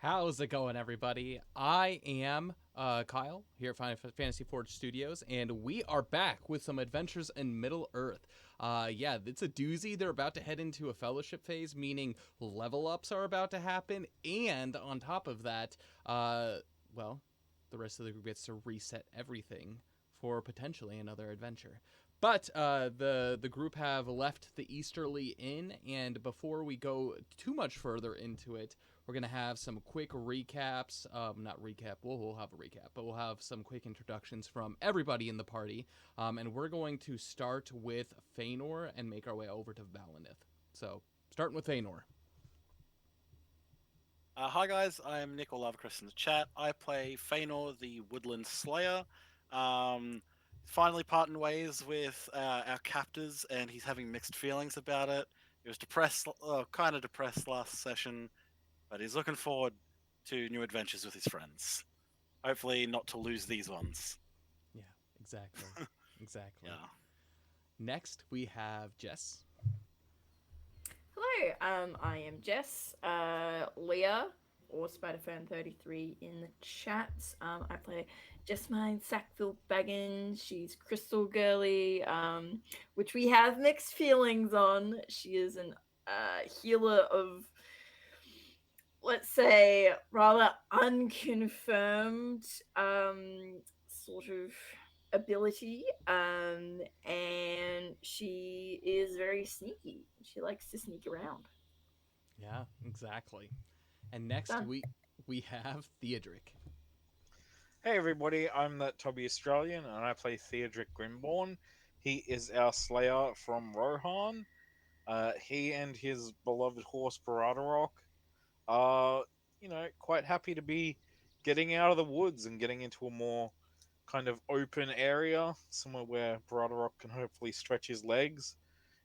How's it going, everybody? I am Kyle here at Final Fantasy Forge Studios, and we are back with some adventures in Middle Earth. Yeah, it's a doozy. They're about to head into a fellowship phase, meaning level ups are about to happen, and on top of that, well, the rest of the group gets to reset everything for potentially another adventure. But the group have left the Easterly Inn, and before we go too much further into it, we're going to have some quick recaps. Not recap, we'll have a recap, but we'll have some quick introductions from everybody in the party. And we're going to start with Feanor and make our way over to Valinith. So, starting with Feanor. Hi guys, I'm Nick or Lovecrest in the chat. I play Feanor, the Woodland Slayer. Um, Finally parting ways with our captors, and he's having mixed feelings about it. He was depressed, kind of depressed last session, but he's looking forward to new adventures with his friends. Hopefully, not to lose these ones. Yeah, exactly. Exactly. Yeah. Next, we have Jess. Hello, I am Jess, Leah, or Spiderfern33 in the chat. I play Jessmine Sackville Baggins. She's Crystal Girly, which we have mixed feelings on. She is an healer of, let's say, rather unconfirmed sort of ability, and she is very sneaky. She likes to sneak around. Yeah, exactly. And next, Done. we have Theodric. Hey everybody, I'm that Toby Australian and I play Theodric Grimborn. He is our slayer from Rohan. He and his beloved horse Baradarok are, quite happy to be getting out of the woods and getting into a more kind of open area, somewhere where Baradarok can hopefully stretch his legs,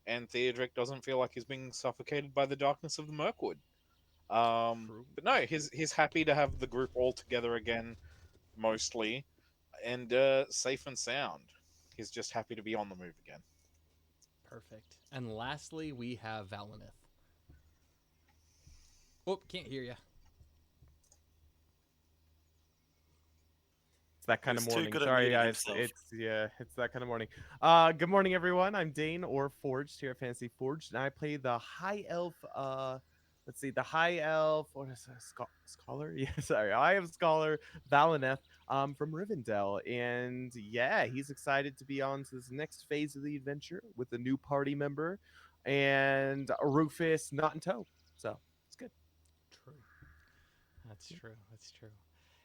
and Theodric doesn't feel like he's being suffocated by the darkness of the Mirkwood. True. But no, he's happy to have the group all together again, mostly, and safe and sound. He's just happy to be on the move again. Perfect. And lastly, we have Valinith. Oh, can't hear you. It's that He kind of was too morning. good at Sorry, muting guys. himself. It's that kind of morning. Good morning, everyone. I'm Dain or Forged here at Fantasy Forged, and I play the High Elf. Let's see, the High Elf. What is that? Scholar? Yeah, sorry. I am Scholar Valineth. From Rivendell, and yeah, he's excited to be on to this next phase of the adventure with a new party member, and Rufus not in tow. So it's good. True. That's true. That's true.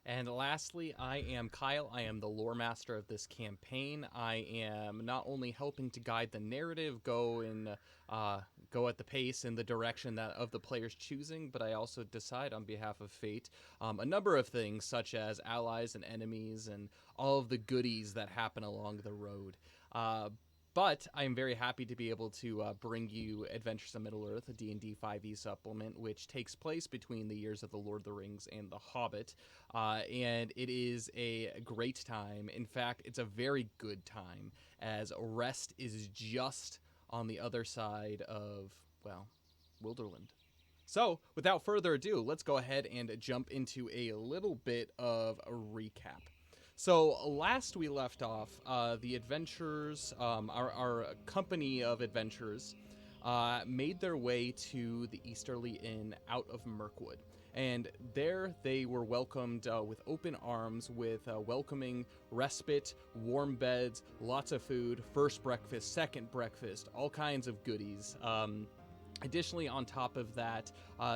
And lastly, I am Kyle. I am the lore master of this campaign. I am not only helping to guide the narrative, go at the pace in the direction that of the player's choosing, but I also decide on behalf of Fate a number of things, such as allies and enemies and all of the goodies that happen along the road. But I am very happy to be able to bring you Adventures in Middle-earth, a D&D 5e supplement, which takes place between the years of The Lord of the Rings and The Hobbit. And it is a great time. In fact, it's a very good time, as Rest is just on the other side of, well, Wilderland. So, without further ado, let's go ahead and jump into a little bit of a recap. So last we left off, the adventurers, our company of adventurers, made their way to the Easterly Inn out of Mirkwood. And there they were welcomed with open arms, with welcoming respite, warm beds, lots of food, first breakfast, second breakfast, all kinds of goodies. Additionally, on top of that,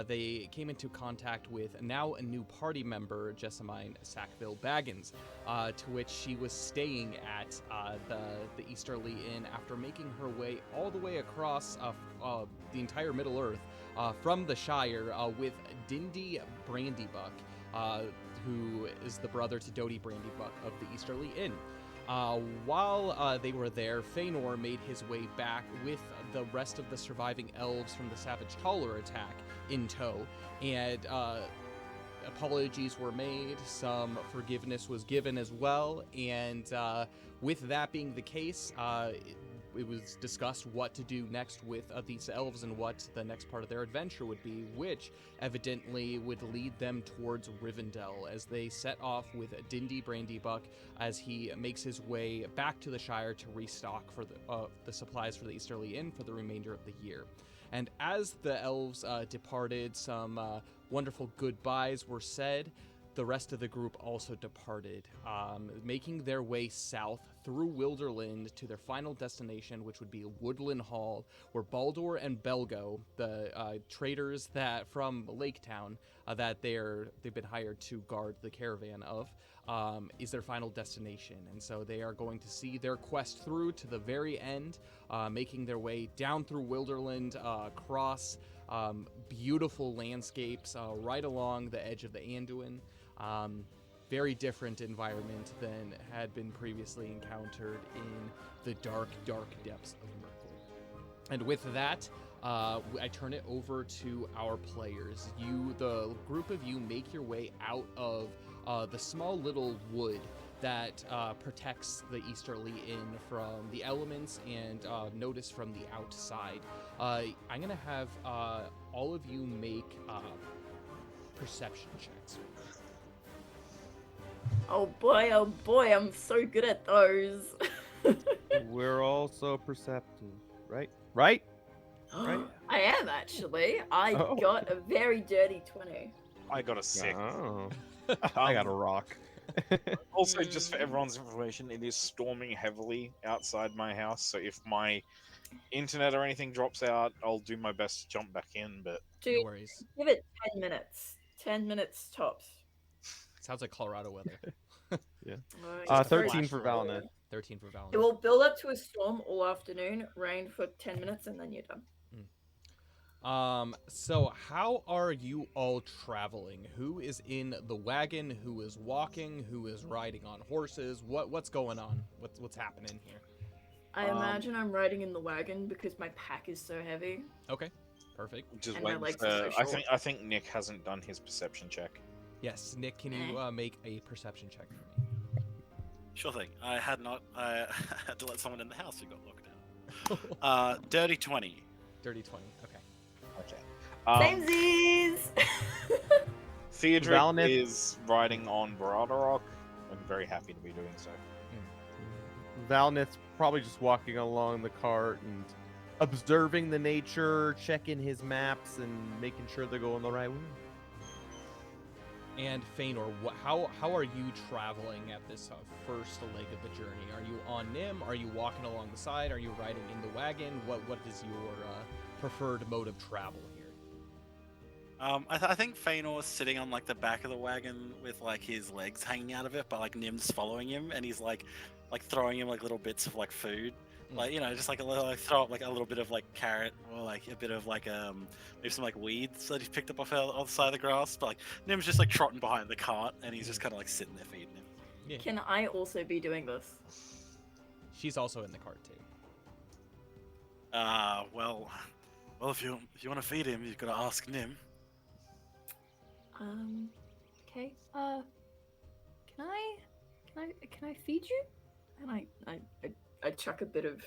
they came into contact with now a new party member, Jessamine Sackville Baggins, to which she was staying at the Easterly Inn after making her way all the way across the entire Middle Earth from the Shire with Dindy Brandybuck, who is the brother to Dodie Brandybuck of the Easterly Inn. While they were there, Feanor made his way back with the rest of the surviving elves from the Savage Taller attack in tow, and apologies were made, some forgiveness was given as well, and with that being the case, it was discussed what to do next with these elves and what the next part of their adventure would be, which evidently would lead them towards Rivendell as they set off with Dindy Brandybuck as he makes his way back to the Shire to restock for the supplies for the Easterly Inn for the remainder of the year. And as the elves departed, some wonderful goodbyes were said. The rest of the group also departed, making their way south through Wilderland to their final destination, which would be Woodland Hall, where Baldur and Belgo, the traders that from Lake Town that they've been hired to guard the caravan of, is their final destination. And so they are going to see their quest through to the very end, making their way down through Wilderland, across beautiful landscapes right along the edge of the Anduin. Very different environment than had been previously encountered in the dark, dark depths of Mirkwood. And with that, I turn it over to our players. The group of you, make your way out of the small little wood that protects the Easterly Inn from the elements and notice from the outside. I'm going to have all of you make perception checks. Oh boy, I'm so good at those. We're also perceptive, right? Right? Right? I am actually. I Oh. got a very dirty 20. I got a 6. Oh. I got a rock. Also, just for everyone's information, it is storming heavily outside my house, so if my internet or anything drops out, I'll do my best to jump back in, but... Dude, No worries. give it 10 minutes. 10 minutes tops. Sounds like Colorado weather. Yeah. It's very 13 for flash Valna. 13 for Valentine. It will build up to a storm all afternoon, rain for 10 minutes, and then you're done. So how are you all traveling? Who is in the wagon? Who is walking? Who is riding on horses? What's going on? What's happening here? I imagine I'm riding in the wagon because my pack is so heavy. Okay, perfect. Just And my wait. legs are so short. I think Nick hasn't done his perception check. Yes, Nick, can you make a perception check for me? Sure thing. I had to let someone in the house who got locked out. Dirty 20. Dirty 20. Okay. Okay. Samesies! Theodric Valnith- is riding on Baradarok, and very happy to be doing so. Valnith's probably just walking along the cart and observing the nature, checking his maps, and making sure they're going the right way. And Feanor, how are you traveling at this first leg of the journey? Are you on Nim? Are you walking along the side? Are you riding in the wagon? What is your preferred mode of travel here? I think Feanor's sitting on like the back of the wagon with like his legs hanging out of it, but like Nim's following him, and he's like throwing him like little bits of like food, like just like a little throw up like a little bit of like carrot or like a bit of like maybe some like weeds that he's picked up off the side of the grass. But like Nim's just like trotting behind the cart, and he's just kind of like sitting there feeding him. Yeah. Can I also be doing this? She's also in the cart too. Well, if you want to feed him, you've got to ask Nim. Okay. Can I feed you? And I chuck a bit of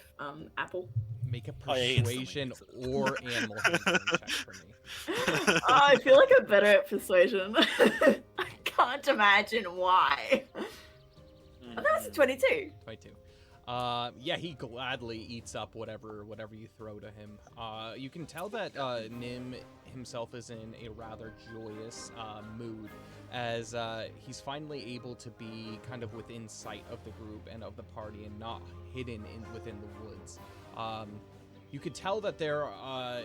apple. Make a Oh, yeah, persuasion instantly. or animal handling check for me. Oh, I feel like I'm better at persuasion. I can't imagine why. Oh, that's a 22. 22. Yeah, he gladly eats up whatever you throw to him. You can tell that Nim himself is in a rather joyous mood as he's finally able to be kind of within sight of the group and of the party and not hidden within the woods. You could tell that there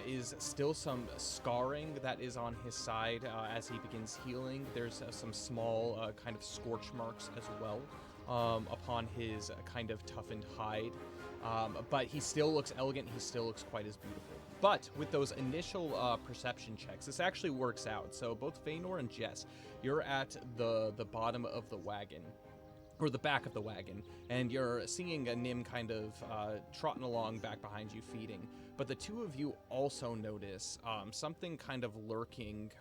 is still some scarring that is on his side as he begins healing. There's some small kind of scorch marks as well upon his kind of toughened hide. But he still looks elegant. He still looks quite as beautiful. But with those initial perception checks, this actually works out. So both Feanor and Jess, you're at the bottom of the wagon, or the back of the wagon, and you're seeing a Nim kind of trotting along back behind you feeding. But the two of you also notice something kind of lurking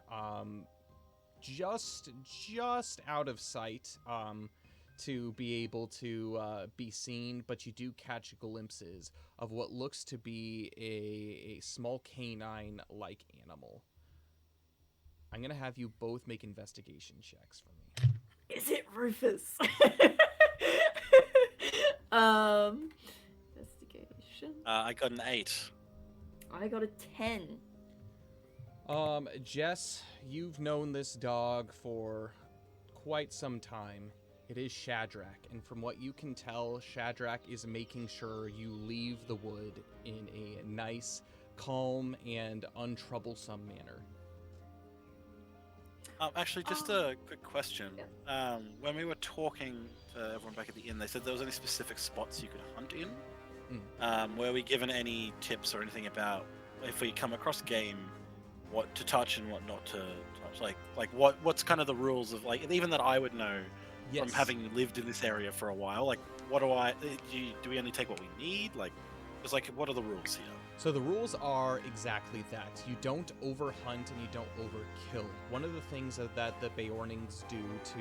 just out of sight to be able to be seen, but you do catch glimpses of what looks to be a small canine-like animal. I'm going to have you both make investigation checks for me. Is it Rufus? Investigation. I got an 8. I got a 10. Jess, you've known this dog for quite some time. It is Shadrach, and from what you can tell, Shadrach is making sure you leave the wood in a nice, calm, and untroublesome manner. Actually, just a quick question. When we were talking to everyone back at the inn, they said there was any specific spots you could hunt in. Were we given any tips or anything about if we come across game, what to touch and what not to touch? Like what's kind of the rules of, like, even that I would know from having lived in this area for a while? Like, what do we only take what we need? Like, just like, what are the rules here? So the rules are exactly that. You don't overhunt and you don't overkill. One of the things that the Beornings do to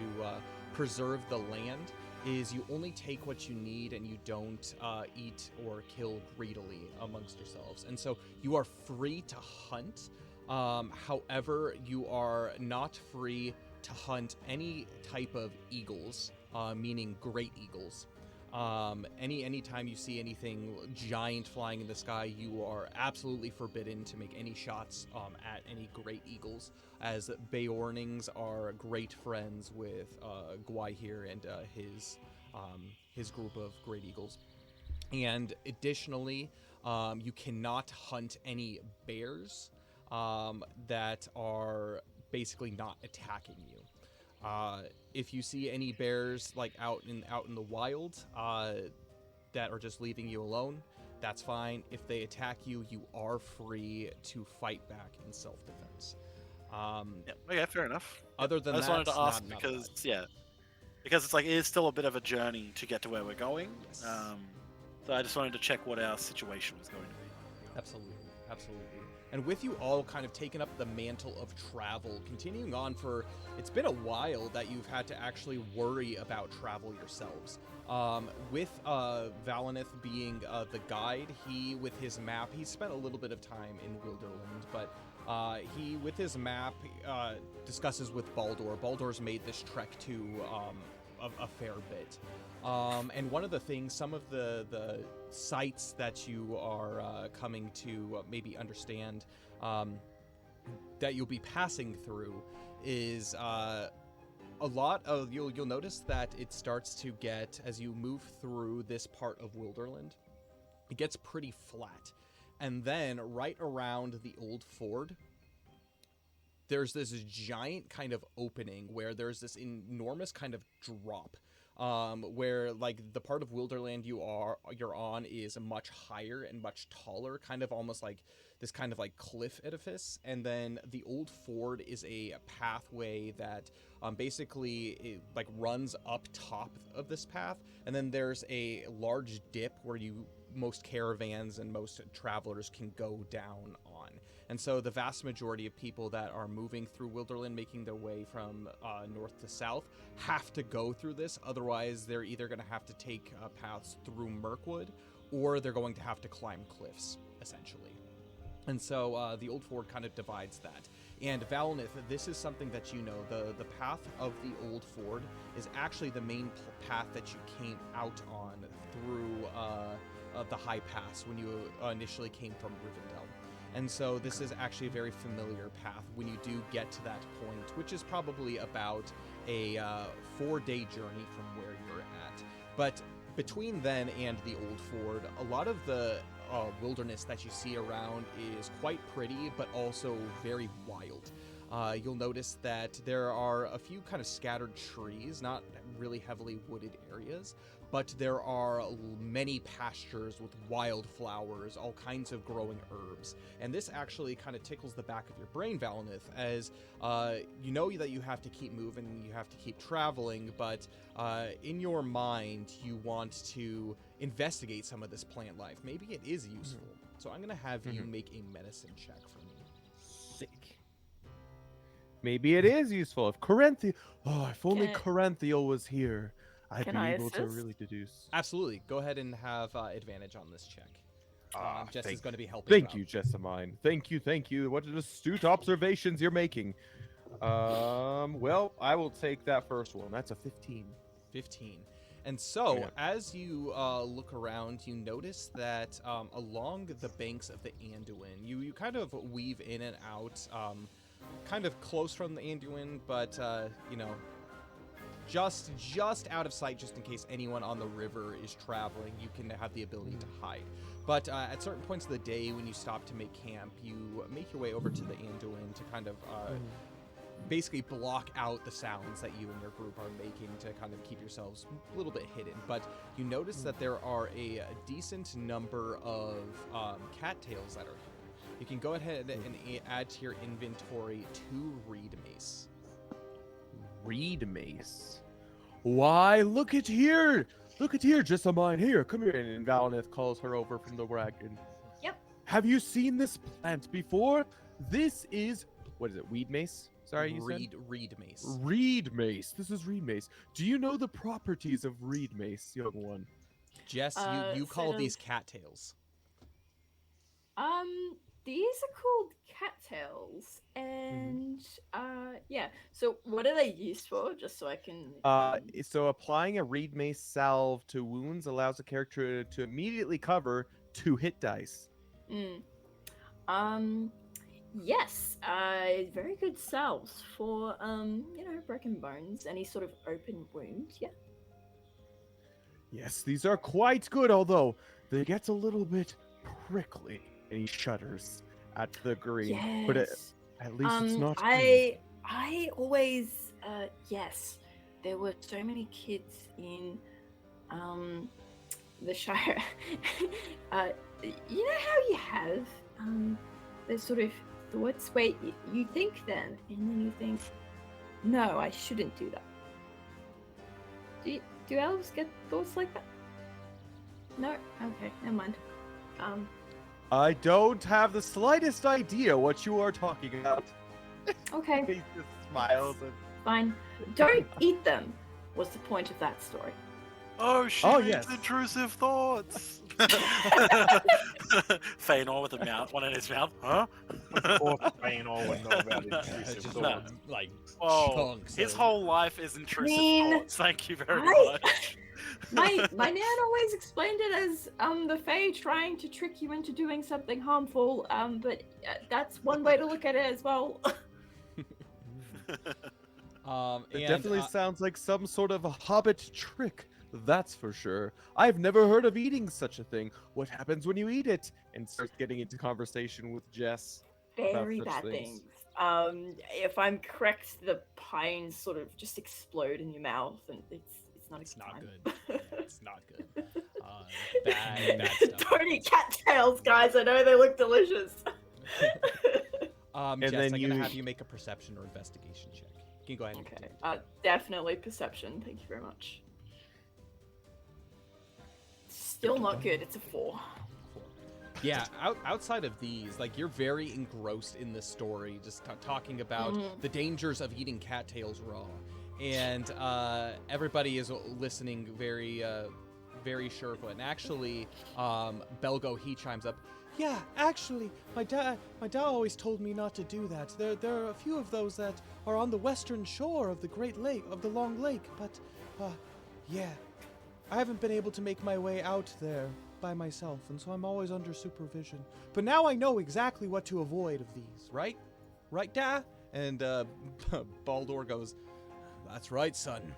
preserve the land is you only take what you need and you don't eat or kill greedily amongst yourselves. And so you are free to hunt. However, you are not free to hunt any type of eagles, meaning great eagles. Anytime you see anything giant flying in the sky, you are absolutely forbidden to make any shots at any great eagles, as Beornings are great friends with Gwaihir and his group of great eagles. And additionally, you cannot hunt any bears that are basically not attacking you. If you see any bears like out in the wild that are just leaving you alone, that's fine. If they attack you, you are free to fight back in self-defense. Yeah, fair enough. Other than I just that, wanted to ask not because bad. because it's like, it is still a bit of a journey to get to where we're going. Yes. So I just wanted to check what our situation was going to be. Absolutely. And with you all kind of taking up the mantle of travel, continuing on it's been a while that you've had to actually worry about travel yourselves. With Valineth being the guide, with his map, he spent a little bit of time in Wilderland, but he, with his map, discusses with Baldur. Baldur's made this trek to a fair bit. And one of the things, some of the sites that you are coming to maybe understand that you'll be passing through is a lot of, you'll notice that it starts to get, as you move through this part of Wilderland, it gets pretty flat. And then right around the old ford, there's this giant kind of opening where there's this enormous kind of drop. Where, like, the part of Wilderland you're on is much higher and much taller, kind of almost like this kind of like cliff edifice, and then the old ford is a pathway that basically it, like, runs up top of this path, and then there's a large dip where most caravans and most travelers can go down on. And so the vast majority of people that are moving through Wilderland, making their way from north to south, have to go through this. Otherwise, they're either going to have to take paths through Mirkwood, or they're going to have to climb cliffs, essentially. And so the Old Ford kind of divides that. And Valineth, this is something that you know. The path of the Old Ford is actually the main path that you came out on through the High Pass when you initially came from Rivendell. And so this is actually a very familiar path when you do get to that point, which is probably about a 4-day journey from where you're at. But between then and the Old Ford, a lot of the wilderness that you see around is quite pretty, but also very wild. You'll notice that there are a few kind of scattered trees, not really heavily wooded areas, but there are many pastures with wildflowers, all kinds of growing herbs. And this actually kind of tickles the back of your brain, Valineth, as you know that you have to keep moving, you have to keep traveling, but in your mind, you want to investigate some of this plant life. Maybe it is useful. So I'm going to have you make a medicine check for me. Sick. Maybe it is useful. If Corinthial... Oh, if only Can- Corinthial was here. I'd Can be I able to assist? really deduce. Absolutely. Go ahead and have advantage on this check. Jess is Thank, going to be helping. thank you you, out. Jessamine. Thank you. What an astute observations you're making. Well, I will take that first one. That's a 15. 15. And so, Yeah. as you look around, you notice that along the banks of the Anduin, you kind of weave in and out, kind of close from the Anduin, but just out of sight, just in case anyone on the river is traveling. You can have the ability to hide. But at certain points of the day, when you stop to make camp, you make your way over to the Anduin to kind of basically block out the sounds that you and your group are making to kind of keep yourselves a little bit hidden. But you notice that there are a decent number of cattails that are here. You can go ahead and add to your inventory 2 reed mace. Reed mace. Why, look at here! Look at here, Jessamine. Here, come here. And Valineth calls her over from the wagon. Yep. Have you seen this plant before? This is, what is it, weed mace? Sorry, you said? Reed mace. Reed mace. This is reed mace. Do you know the properties of reed mace, young one? Jess, you call these cattails. These are called cattails, and yeah. So what are they used for? Just so I can. So applying a reed mace salve to wounds allows a character to immediately cover 2 hit dice. Yes. Very good salves for broken bones, any sort of open wound. Yeah. Yes, these are quite good, although they get a little bit prickly. And he shudders at the green. Yes. But at least it's not green. I always yes. There were so many kids in the Shire. You know how you have those sort of thoughts where you think them and then you think, no, I shouldn't do that. Do elves get thoughts like that? No? Okay, never mind. I don't have the slightest idea what you are talking about. Okay. He just smiles and... Fine. Don't eat them, was the point of that story. Oh, she Oh, makes yes. intrusive thoughts. Feanor with a mouth, one in his mouth. Huh? Of course, Feanor would know about intrusive Just thoughts. like Oh, chunks. his of- whole life is intrusive mean, thoughts. Thank you very I- much. My nan always explained it as the Fae trying to trick you into doing something harmful. But that's one way to look at it as well. It and, definitely sounds like some sort of a hobbit trick. That's for sure. I've never heard of eating such a thing. What happens when you eat it? And starts getting into conversation with Jess. Very such bad things. things. If I'm correct, the pines sort of just explode in your mouth, and it's not. It's not good. Yeah, it's not good. Bad stuff. Don't eat cattails, guys. I know they look delicious. And Jess, then I'm you- gonna have you make a perception or investigation check. You can go ahead and Okay. continue. Definitely perception. Thank you very much. Still not good. It's a 4. Yeah, outside of these, like, you're very engrossed in this story, just talking about the dangers of eating cattails raw, and everybody is listening very, very surefoot. And actually, Belgo, he chimes up. Yeah, actually, my dad always told me not to do that. There are a few of those that are on the western shore of the Great Lake, of the Long Lake, but yeah, I haven't been able to make my way out there by myself, and so I'm always under supervision. But now I know exactly what to avoid of these, right? Right, Da? And Baldur goes, "That's right, son.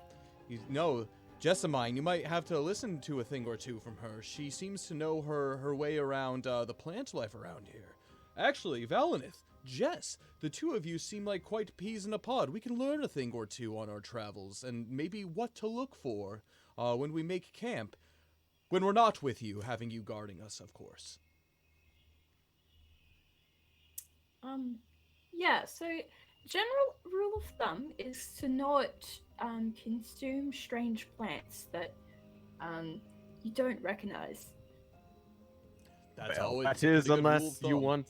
You know, Jessamine, you might have to listen to a thing or two from her. She seems to know her way around the plant life around here. Actually, Valineth, Jess, the two of you seem like quite peas in a pod. We can learn a thing or two on our travels, and maybe what to look for when we make camp. When we're not with you, having you guarding us, of course." Yeah, so general rule of thumb is to not consume strange plants that you don't recognize. That's Well, always that a is pretty good rule of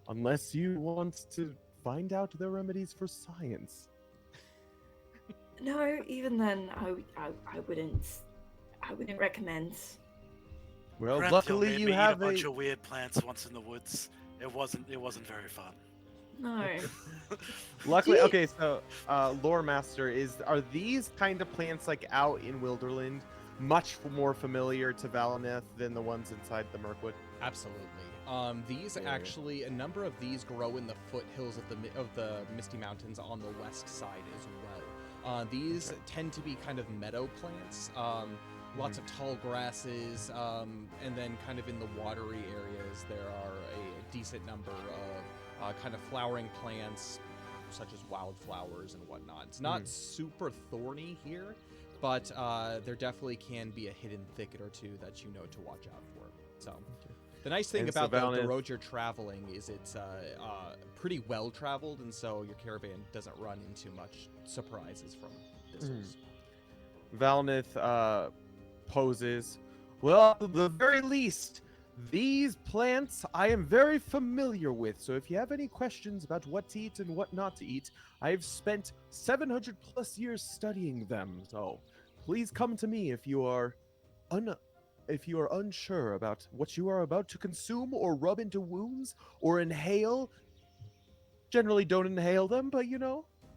unless you want to find out the remedies for science. No, even then, I wouldn't recommend. Well, Grandtil luckily made you me eat a have bunch of weird plants once in the woods. It wasn't very fun. No. Luckily, you- okay. So, Lore Master, are these kind of plants like out in Wilderland much more familiar to Valineth than the ones inside the Mirkwood? Absolutely. These Yeah. actually, a number of these grow in the foothills of the Misty Mountains on the west side as well. These Okay. tend to be kind of meadow plants. Lots of tall grasses, and then kind of in the watery areas, there are a decent number of kind of flowering plants, such as wildflowers and whatnot. It's not super thorny here, but there definitely can be a hidden thicket or two that you know to watch out for. So. The nice thing And so about the Valineth- road you're traveling is it's pretty well traveled, and so your caravan doesn't run into much surprises from thistles. Valineth poses. Well, at the very least, these plants I am very familiar with. So if you have any questions about what to eat and what not to eat, I've spent 700 plus years studying them. So please come to me if you are unsure about what you are about to consume or rub into wounds or inhale. Generally don't inhale them, but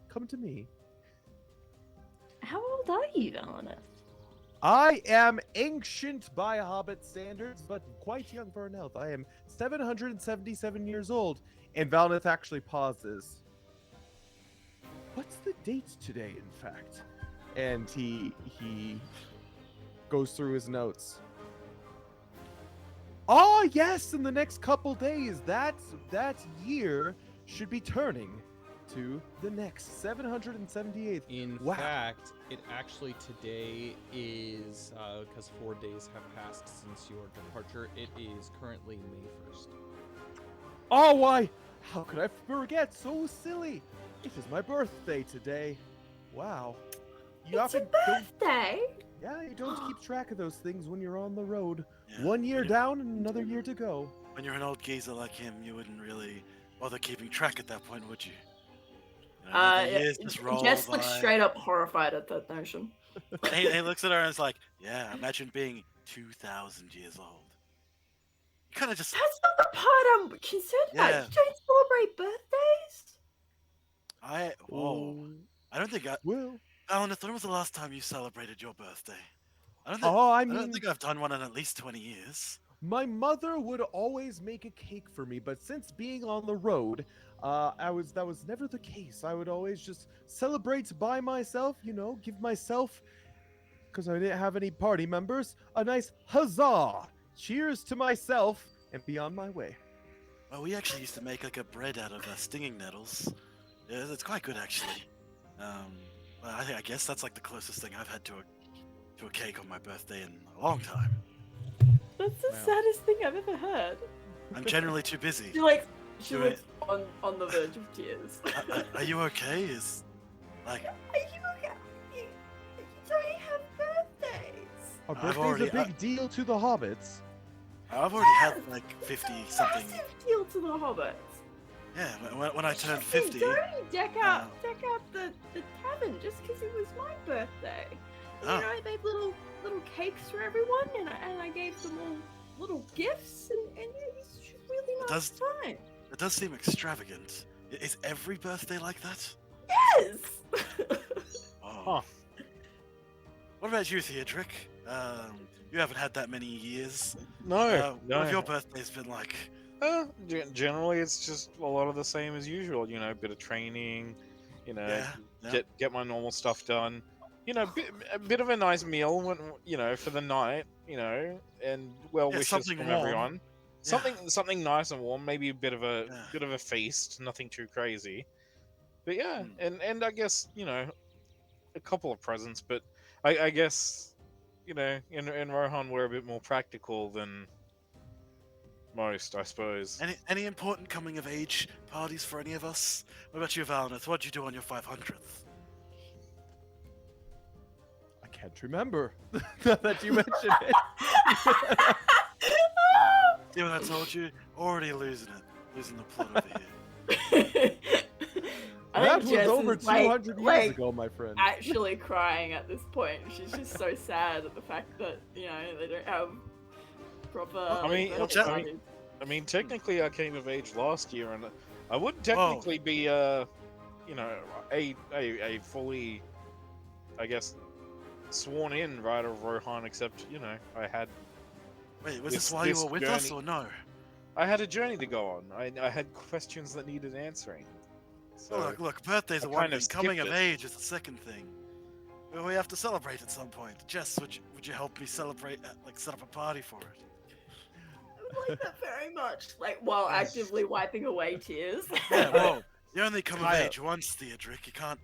come to me. How old are you, Valineth? I am ancient by Hobbit standards, but quite young for an elf. I am 777 years old. And Valineth actually pauses. What's the date today, in fact? And he goes through his notes. Oh, yes, in the next couple days, that year should be turning to the next 778th. In Wow. fact, it actually today is, because 4 days have passed since your departure, it is currently May 1st. Oh, why? How could I forget? So silly. It is my birthday today. Wow. You It's your often don't, birthday. yeah, you don't keep track of those things when you're on the road. Yeah, 1 year when you- down and another year to go. When you're an old geezer like him, you wouldn't really bother keeping track at that point, would you? The years just roll Jess by. looks straight up horrified at that notion. He looks at her and is like, "Yeah, imagine being 2,000 years old." You kind of just. That's not the part I'm concerned about. Yeah. You don't celebrate birthdays? I don't think Well, Alan, when was the last time you celebrated your birthday? I don't I don't mean, think I've done one in at least 20 years. my mother would always make a cake for me, but since being on the road, that was never the case. I would always just celebrate by myself, give myself, because I didn't have any party members, a nice huzzah! Cheers to myself, and be on my way. Well, we actually used to make like a bread out of stinging nettles. Yeah, it's quite good actually. Well, I guess that's like the closest thing I've had to a cake on my birthday in a long time. That's the Wow. saddest thing I've ever heard. I'm generally too busy. She Do looks on the verge of tears. Are you okay? Is like Are you okay? You don't have birthdays. Our I've birthday's already- a big deal to the hobbits. I've already had like 50 something. Massive deal to the hobbits. Yeah, when I turned Hey, 50. Don't deck out the tavern just because it was my birthday. Oh. You know, I made little cakes for everyone, and I gave them all little gifts, and yeah, you should really nice does- time. It does seem extravagant. Is every birthday like that? Yes. Oh. Huh. What about you, Theodric? You haven't had that many years. No, What have your birthdays been like? Generally, it's just a lot of the same as usual. A bit of training. Yeah. Get my normal stuff done. A bit of a nice meal for the night. And well wishes something from warm. everyone. Something nice and warm. Maybe a bit of a Yeah. feast. Nothing too crazy. But yeah, Hmm. and I guess a couple of presents. But I guess in Rohan we're a bit more practical than most, I suppose. Any important coming of age parties for any of us? What about you, Valineth? What'd you do on your 500th? I can't remember. Now that you mention it. See what I told you? Already losing the plot over here. I That think was Jess over is 200 years like, ago, my friend. actually crying at this point. She's just so sad at the fact that, you know, they don't have proper I like, mean, birthday Jack- parties. I mean, technically, I came of age last year, and I wouldn't Whoa. technically be, you know, a fully, I guess, sworn in Rider of Rohan, except, you know, I had Wait, was This- this while you this were with us journey- or no? a journey to go on. I had questions that needed answering. So Oh, look, birthdays I are one kind of thing. Coming skipped of it. age is the second thing. Well, we have to celebrate at some point. Jess, would you help me celebrate? Like, set up a party for it? I would like that very much. Like, while actively wiping away tears. Yeah, well, you only come of Kyle. age once, Theodric. You can't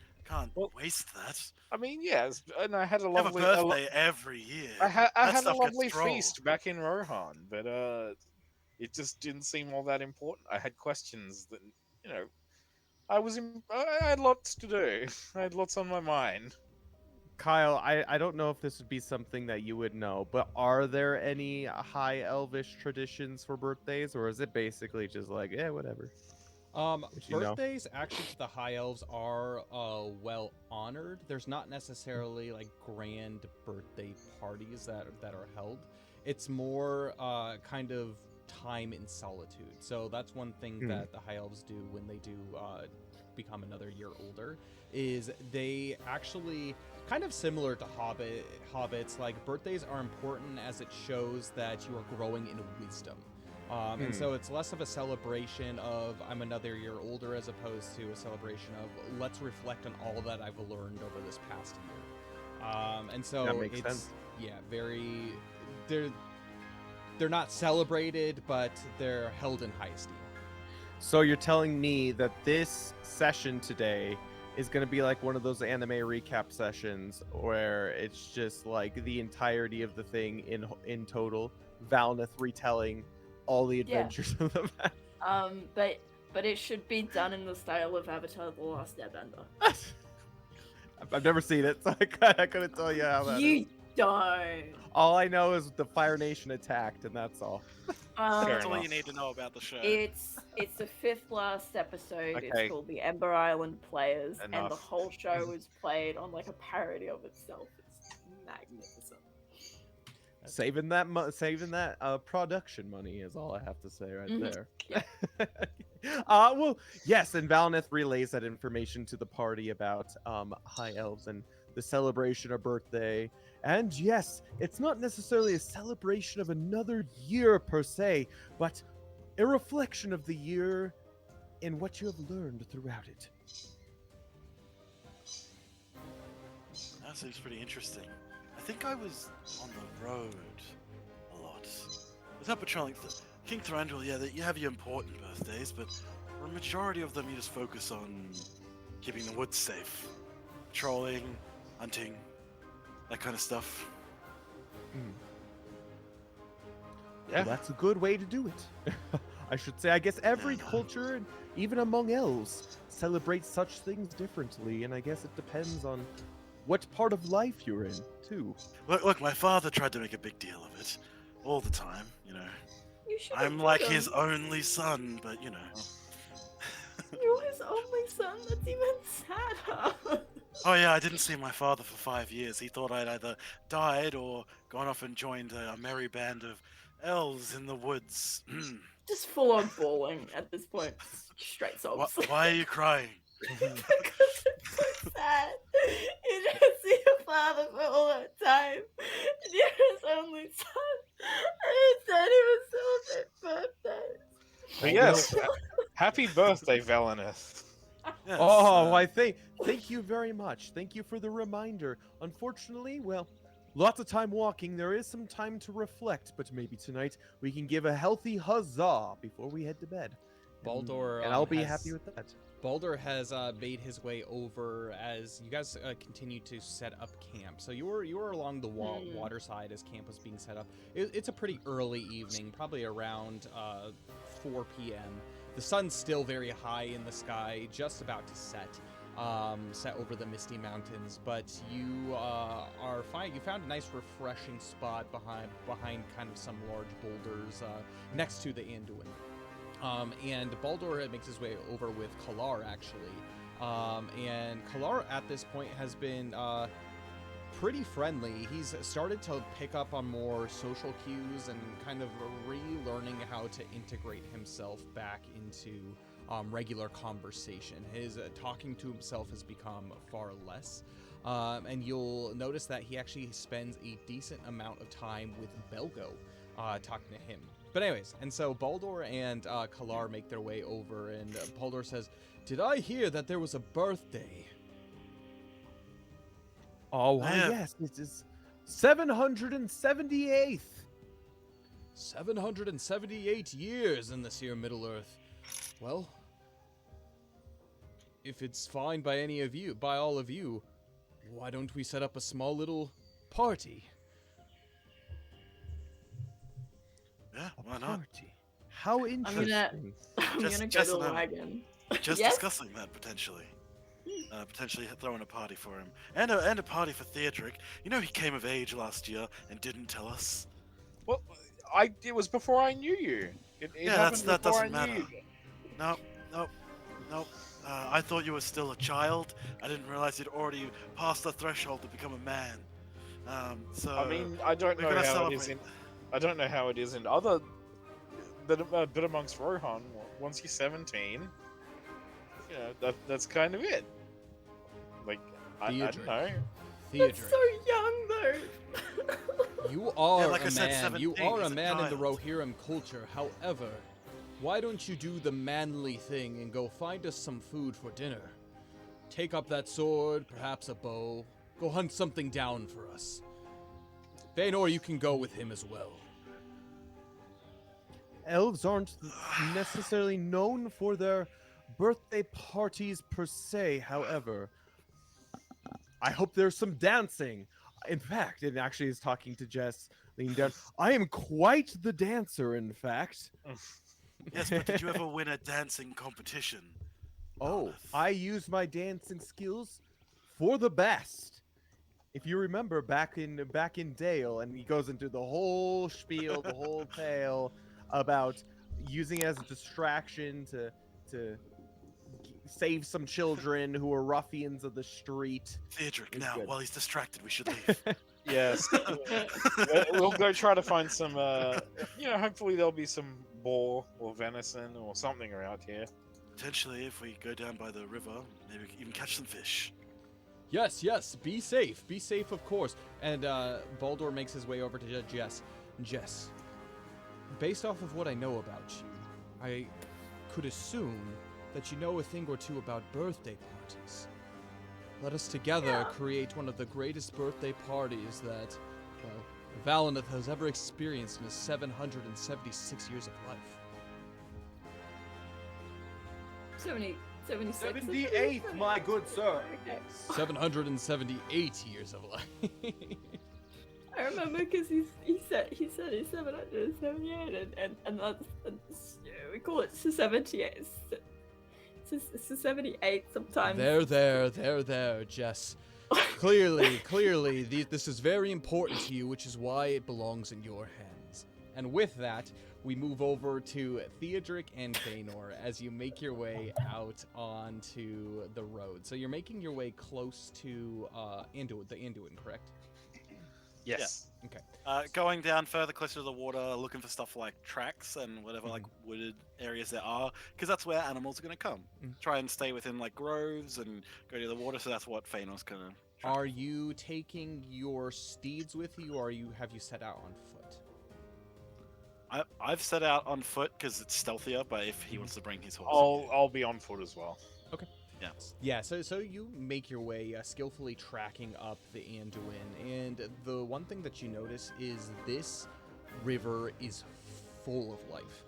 Well, waste that. I mean, yes, and I had a You have a lovely, birthday every year. I had That a stuff gets lovely trolled. feast back in Rohan, but it just didn't seem all that important. I had questions that, you know, I had lots to do. I had lots on my mind. Kyle, I don't know if this would be something that you would know, but are there any high elvish traditions for birthdays, or is it basically just like, yeah, whatever? Which you know. Birthdays actually to the high elves are well honored. There's not necessarily like grand birthday parties that are held. It's more kind of time in solitude. So that's one thing that the high elves do when they do become another year older, is they actually, kind of similar to hobbits, like birthdays are important as it shows that you are growing in wisdom. And so it's less of a celebration of I'm another year older as opposed to a celebration of let's reflect on all that I've learned over this past year. And so That makes it's sense. very they're not celebrated, but they're held in high esteem. So you're telling me that this session today is going to be like one of those anime recap sessions where it's just like the entirety of the thing in total, Valneth retelling all the Yeah. adventures of the But it should be done in the style of Avatar: The Last Airbender. I've never seen it, so I couldn't tell you how that is. You don't. All I know is the Fire Nation attacked, and that's all. Fair That's all you enough. need to know about the show. It's the fifth last episode. Okay. It's called the Ember Island Players, and the Enough. whole show is played on like a parody of itself. It's magnificent. Saving that production money is all I have to say right Mhm. there. Yeah. Well, yes, and Valneth relays that information to the party about high elves and the celebration of birthday. And yes, it's not necessarily a celebration of another year per se, but a reflection of the year in what you have learned throughout it. That seems pretty interesting. I think I was on the road a lot. I was out patrolling King Thranduil. Yeah, you have your important birthdays, but for a majority of them, you just focus on keeping the woods safe, patrolling, hunting, that kind of stuff. Well, that's a good way to do it. I should say, I guess every Yeah. culture, and even among elves, celebrates such things differently, and I guess it depends on what part of life you're in, too. Look, my father tried to make a big deal of it all the time. You know, You should. I'm like his only son, but you know. You're his only son. That's even sadder. Oh yeah, I didn't see my father for 5 years. He thought I'd either died or gone off and joined a merry band of elves in the woods. Just full on bawling at this point. Straight sobs. Why are you crying? Because it's so sad. You don't see your father for all that time. And you're his only son. And his daddy was celebrate birthdays. But yes, happy birthday, Valineth. Yes, Oh, I thank you very much. Thank you for the reminder. Unfortunately, well, lots of time walking. There is some time to reflect, but maybe tonight we can give a healthy huzzah before we head to bed. Baldur, and I'll be has- happy with that. Baldur has made his way over as you guys continue to set up camp. So you were along the water side as camp was being set up. It's a pretty early evening, probably around 4 p.m. The sun's still very high in the sky, just about to set over the misty mountains. But you are fine. You found a nice, refreshing spot behind kind of some large boulders next to the Anduin. And Baldur makes his way over with Kalar, actually, And Kalar at this point has been pretty friendly. He's started to pick up on more social cues and kind of relearning how to integrate himself back into regular conversation. His talking to himself has become far less. And you'll notice that he actually spends a decent amount of time with Belgo talking to him. But anyways, and so Baldur and Kalar make their way over, and Baldur says, "Did I hear that there was a birthday?" Oh, why, Yeah. yes, this is 778th. 778 years in this here Middle-earth. Well, if it's fine by any of you, by all of you, why don't we set up a small little party? Yeah, A why not? party. How interesting. I'm Just- gonna go just to a the moment. wagon. Just Yes? discussing that potentially. Potentially throwing a party for him. And a party for Theodric. You know he came of age last year and didn't tell us. Well, it was before I knew you. It Yeah, happened that before doesn't I knew matter. you. Nope. I thought you were still a child. I didn't realize you'd already passed the threshold to become a man. So I mean, I don't we're know gonna how it is celebrate. I don't know how it is in other. But amongst Rohan, once you're 17, that's kind of it. Like, I don't Theodric. know. That's Theodric, so young though. you are like I a said, man. You 17, are a he's a man in the child. Rohirrim culture. However, why don't you do the manly thing and go find us some food for dinner? Take up that sword, perhaps a bow. Go hunt something down for us. Feanor, you can go with him as well. Elves aren't necessarily known for their birthday parties per se. However, I hope there's some dancing. In fact, it actually is talking to Jess, leaning down. I am quite the dancer, in fact. Yes, but did you ever win a dancing competition? Oh, Arleth? I use my dancing skills for the best. If you remember back in Dale, and he goes into the whole spiel, the whole tale about using it as a distraction to save some children who are ruffians of the street. Theodric, It's now, good. while he's distracted, we should leave. Yes, we'll go try to find some. Hopefully there'll be some boar or venison or something around here. Potentially, if we go down by the river, maybe we can even catch some fish. Yes, be safe. Be safe, of course. And Baldur makes his way over to Jess. Jess, based off of what I know about you, I could assume that you know a thing or two about birthday parties. Let us together create one of the greatest birthday parties that, well, Valineth has ever experienced in his 776 years of life. 76. 78th, my good sir. Okay. 778 years of life. I remember because he said he's 778 and that's we call it 78. It's 78 sometimes. There, Jess. Clearly, this is very important to you, which is why it belongs in your hands. And with that, we move over to Theodric and Feanor as you make your way out onto the road. So you're making your way close to the Anduin, correct? Yes. Okay. Going down further closer to the water, looking for stuff like tracks and whatever like wooded areas there are, because that's where animals are going to come. Try and stay within like groves and go to the water. So that's what Feanor's going to. Are you taking your steeds with you, or have you set out on foot? I've set out on foot because it's stealthier, but if he wants to bring his horse, I'll be on foot as well. yeah. Yeah, so you make your way skillfully tracking up the Anduin, and the one thing that you notice is this river is full of life.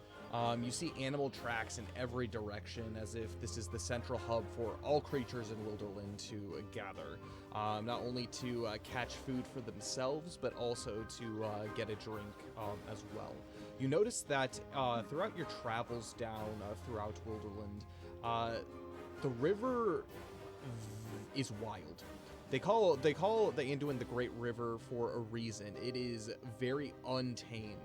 You see animal tracks in every direction, as if this is the central hub for all creatures in Wilderland to gather, not only to catch food for themselves, but also to get a drink as well. You notice that throughout your travels down throughout Wilderland, the river is wild. They call the Anduin the Great River for a reason. It is very untamed.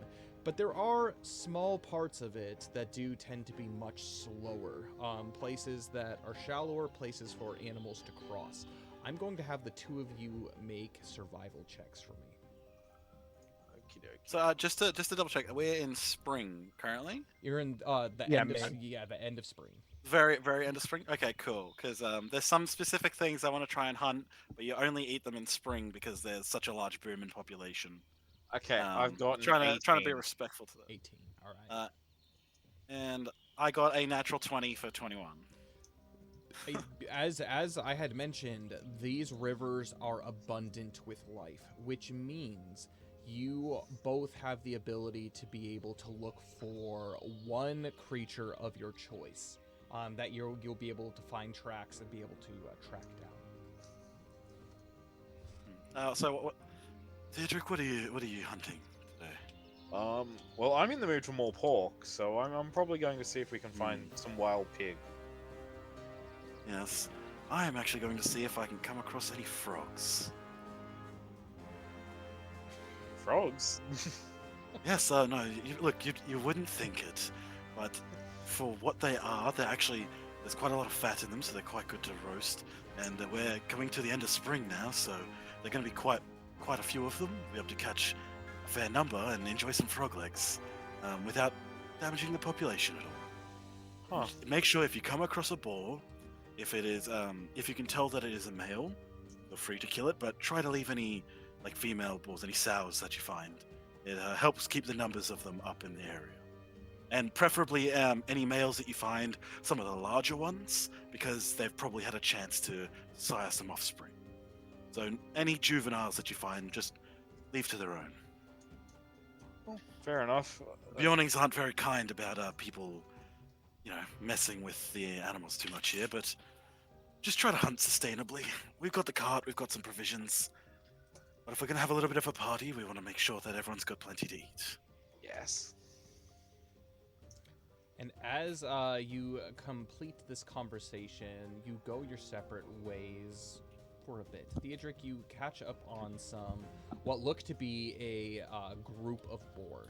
But there are small parts of it that do tend to be much slower. Places that are shallower, places for animals to cross. I'm going to have the two of you make survival checks for me. Okie dokie. So just to double check, we're in spring currently. You're in the Yeah, end of May. the end of spring. Very end of spring. Okay, cool. Because there's some specific things I want to try and hunt, but you only eat them in spring because there's such a large boom in population. Okay, I've got an Trying to be 18. respectful to that. 18. All right. And I got a natural 20 for 21. As I had mentioned, these rivers are abundant with life, which means you both have the ability to be able to look for one creature of your choice that you'll be able to find tracks and be able to track down. Theodric, what are you hunting today? Well, I'm in the mood for more pork, so I'm probably going to see if we can find some wild pig. Yes, I am actually going to see if I can come across any frogs. Frogs? Yes, no, you wouldn't think it, but for what they are, there's quite a lot of fat in them, so they're quite good to roast. And we're coming to the end of spring now, so they're going to be quite a few of them. We'll be able to catch a fair number and enjoy some frog legs without damaging the population at all. Huh. Make sure if you come across a boar, if you can tell that it is a male, feel free to kill it, but try to leave any female boars, any sows that you find. It helps keep the numbers of them up in the area. And preferably any males that you find, some of the larger ones, because they've probably had a chance to sire some offspring. So any juveniles that you find, just leave to their own. Oh, fair enough. Bjornings aren't very kind about people, messing with the animals too much here, but just try to hunt sustainably. We've got the cart, we've got some provisions. But if we're going to have a little bit of a party, we want to make sure that everyone's got plenty to eat. Yes. And as you complete this conversation, you go your separate ways for a bit. Theodric, you catch up on what look to be a group of boar.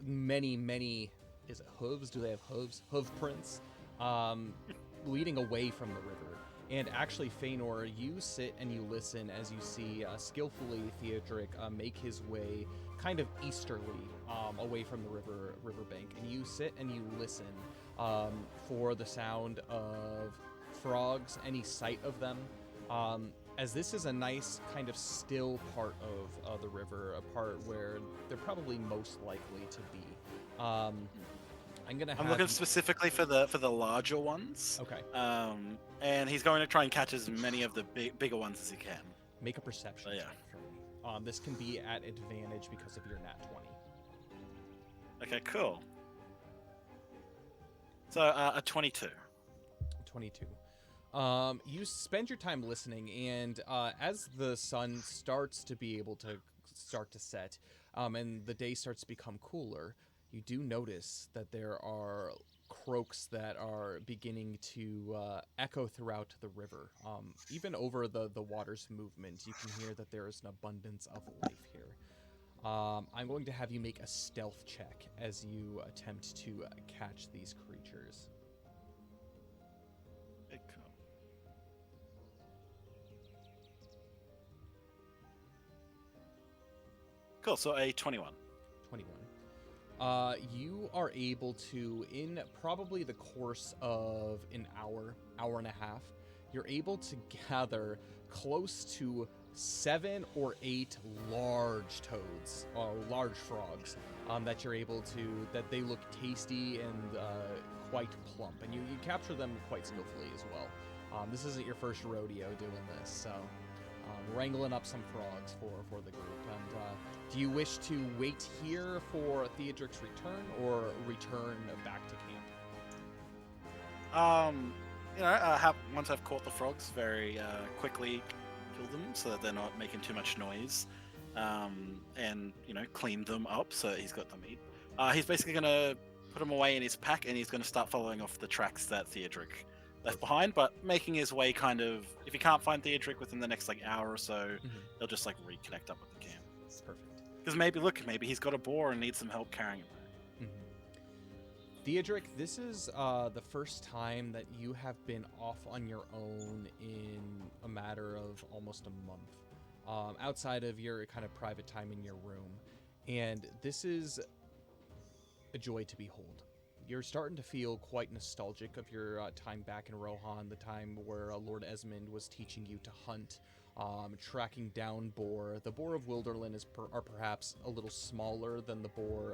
Many, is it hooves? Do they have hooves? Hoof prints, leading away from the river. And actually, Feanor, you sit and you listen as you see skillfully Theodric make his way kind of easterly away from the riverbank. And you sit and you listen for the sound of frogs, any sight of them. As this is a nice kind of still part of the river, a part where they're probably most likely to be. I'm looking specifically for the larger ones. Okay. And he's going to try and catch as many of the bigger ones as he can. Make a perception check for me. This can be at advantage because of your nat 20. Okay, cool. So a 22. 22. You spend your time listening, and as the sun starts to be able to start to set, and the day starts to become cooler, you do notice that there are croaks that are beginning to echo throughout the river. Even over the water's movement, you can hear that there is an abundance of life here. I'm going to have you make a stealth check as you attempt to catch these creatures. Cool, so a 21. 21. You are able to, in probably the course of an hour and a half, you're able to gather close to 7 or 8 large toads, or large frogs, that you're able to, that they look tasty and quite plump. And you capture them quite skillfully as well. This isn't your first rodeo doing this, so wrangling up some frogs for the group. And do you wish to wait here for Theodric's return, or return back to camp? Once I've caught the frogs, very quickly kill them so that they're not making too much noise, and clean them up so he's got them eat. He's basically gonna put them away in his pack, and he's gonna start following off the tracks that Theodric left behind, but making his way kind of, if he can't find Theodric within the next hour or so, he'll just reconnect up with the camp. Perfect. Because maybe he's got a boar and needs some help carrying it. Theodric, this is the first time that you have been off on your own in a matter of almost a month, outside of your kind of private time in your room. And this is a joy to behold. You're starting to feel quite nostalgic of your time back in Rohan, the time where Lord Esmond was teaching you to hunt, tracking down boar. The boar of Wilderland are perhaps a little smaller than the boar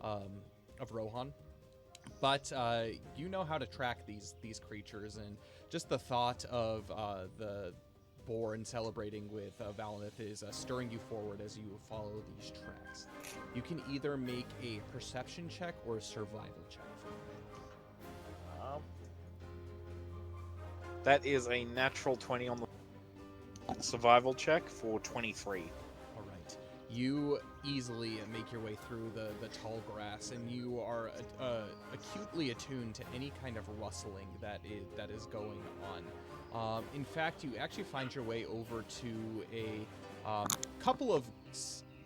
of Rohan, but you know how to track these creatures, and just the thought of the boar and celebrating with Valinith is stirring you forward as you follow these tracks. You can either make a perception check or a survival check. That is a natural 20 on the survival check for 23. All right. You easily make your way through the tall grass, and you are acutely attuned to any kind of rustling that is going on. In fact, you actually find your way over to a couple of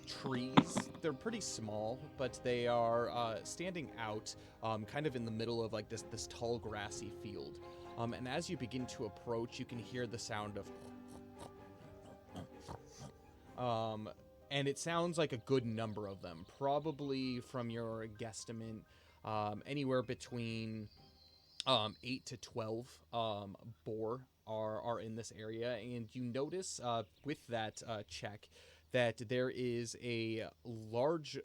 trees. They're pretty small, but they are standing out kind of in the middle of like this tall grassy field. And as you begin to approach, you can hear the sound of and it sounds like a good number of them, probably from your guesstimate, anywhere between 8 to 12 boar are in this area. And you notice with that check that there is a large,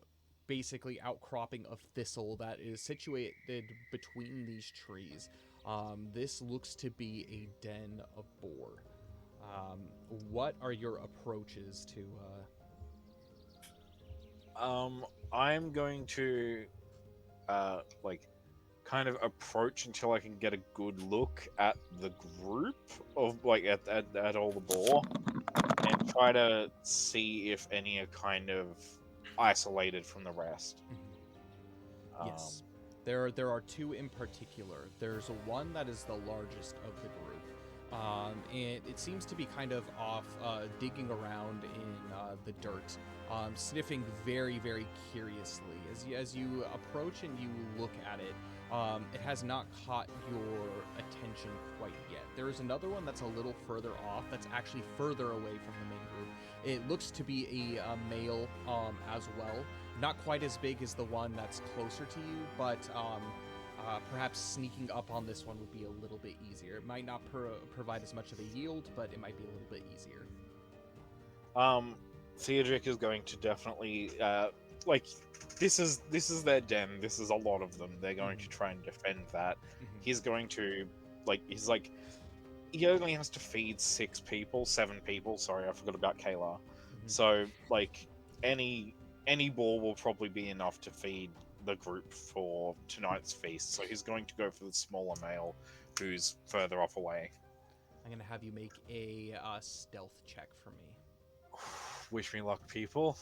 basically outcropping of thistle that is situated between these trees. This looks to be a den of boar. What are your approaches to I'm going to like kind of approach until I can get a good look at the group of like at all the boar, and try to see if any are kind of isolated from the rest. Yes. There are two in particular. There's one that is the largest of the group. And it seems to be kind of off digging around in the dirt, sniffing very, very curiously. As you approach and you look at it, it has not caught your attention quite yet. There is another one that's a little further off, that's actually further away from the main group. It looks to be a male as well. Not quite as big as the one that's closer to you, but perhaps sneaking up on this one would be a little bit easier. It might not provide as much of a yield, but it might be a little bit easier. Theodric is going to definitely like this is their den. This is a lot of them. They're going to try and defend that. He's going to he only has to feed 7 people. Sorry, I forgot about Kayla. So like any ball will probably be enough to feed the group for tonight's feast. So he's going to go for the smaller male who's further off away. I'm going to have you make a stealth check for me. Wish me luck, people.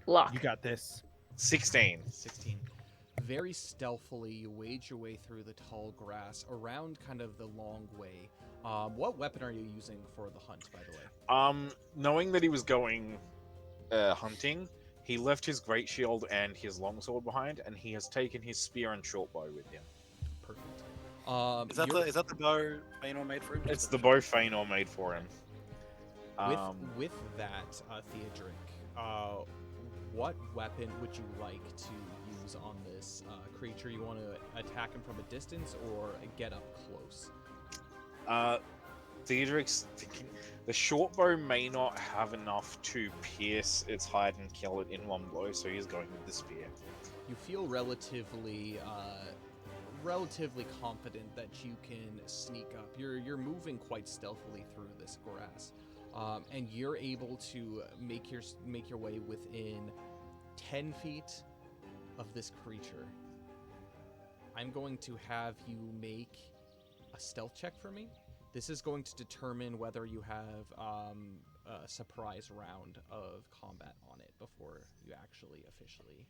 Luck. You got this. 16. 16. Very stealthily, you wade your way through the tall grass around kind of the long way. What weapon are you using for the hunt, by the way? Knowing that he was going hunting, he left his great shield and his longsword behind, and he has taken his spear and short bow with him. Perfect. Is that the bow Feanor made for him? It's the bow Feanor made for him. With that, Theodric, what weapon would you like to use on this creature? You want to attack him from a distance or get up close? Theodric's thinking the short bow may not have enough to pierce its hide and kill it in one blow, so he's going with the spear. You feel relatively confident that you can sneak up. You're moving quite stealthily through this grass, and you're able to make your way within 10 feet of this creature. I'm going to have you make a stealth check for me. This is going to determine whether you have a surprise round of combat on it before you actually officially.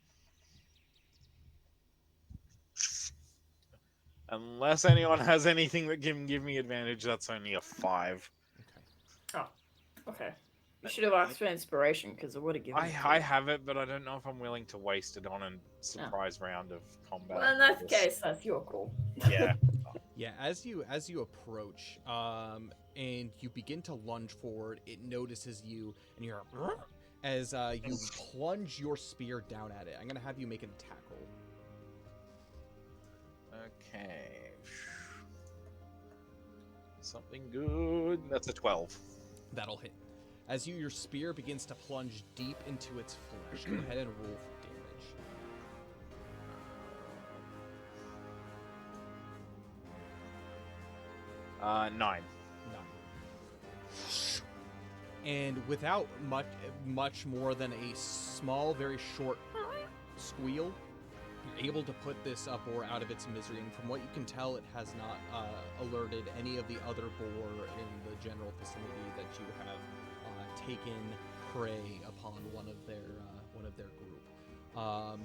Unless anyone has anything that can give me advantage, that's only a 5. Okay. Oh, okay. You should have asked for inspiration because I would have given it to I you. have it, but I don't know if I'm willing to waste it on a surprise round of combat. Well, in that Yes. case, that's your call. Yeah. Yeah, as you approach, and you begin to lunge forward, it notices you, and you're as you plunge your spear down at it. I'm gonna have you make an attack roll. Okay. Something good. That's a 12. That'll hit. As your spear begins to plunge deep into its flesh, go ahead and roll for damage. 9. 9. And without much more than a small, very short squeal, you're able to put this boar out of its misery. And from what you can tell, it has not alerted any of the other boar in the general vicinity that you have taken prey upon one of their group.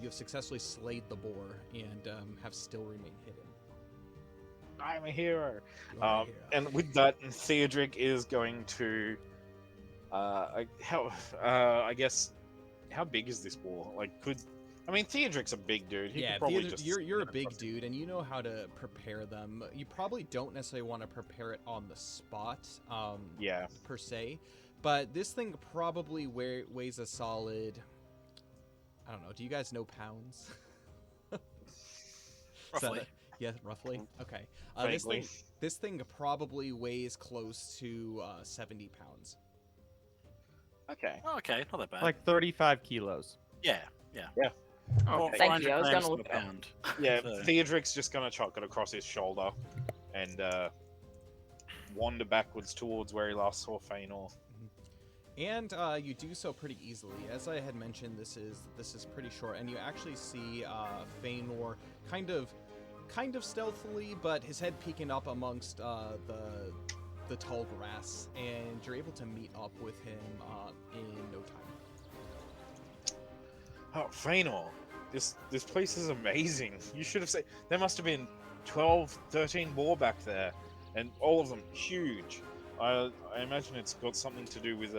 You have successfully slayed the boar and have still remained hidden. I'm a hero. You are a hero. And with that, Theodric is going to. I guess. How big is this boar? Like, Theodric's a big dude. He Yeah, could probably just you're a get big across it. dude, and you know how to prepare them. You probably don't necessarily want to prepare it on the spot, Yeah. per se, but this thing probably weighs a solid. I don't know. Do you guys know pounds? Roughly. Yeah, roughly. Okay. Vaguely. This thing probably weighs close to 70 pounds. Okay. Oh, okay, not that bad. Like 35 kilos. yeah. Oh, Four- thank you. 400 I was grams gonna to look a up. pound. Yeah, So- Theodric's just gonna chuck it across his shoulder and wander backwards towards where he last saw Feanor. And you do so pretty easily. As I had mentioned, this is pretty short, and you actually see Feanor kind of stealthily, but his head peeking up amongst the tall grass, and you're able to meet up with him in no time. Oh, Feanor, this place is amazing. You should have said there must have been 12, 13 boar back there, and all of them huge. I imagine it's got something to do with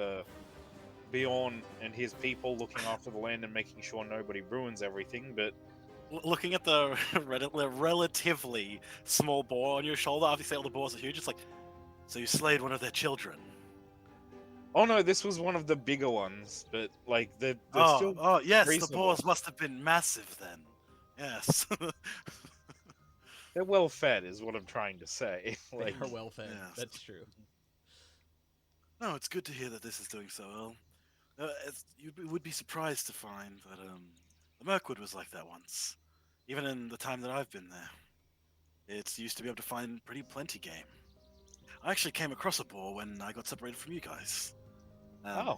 Bjorn and his people looking after the land and making sure nobody ruins everything. But Looking at the relatively small boar on your shoulder, after you say all the boars are huge, it's like, so you slayed one of their children. oh no, this was one of the bigger ones. But like they're Oh, still yes, reasonable. the boars must have been massive then. Yes. they're well fed, is what I'm trying to say. They Like, are well fed. yes. That's true. No, it's good to hear that this is doing so well. You would be surprised to find that the Mirkwood was like that once. Even in the time that I've been there. It's used to be able to find plenty game. I actually came across a boar when I got separated from you guys. oh,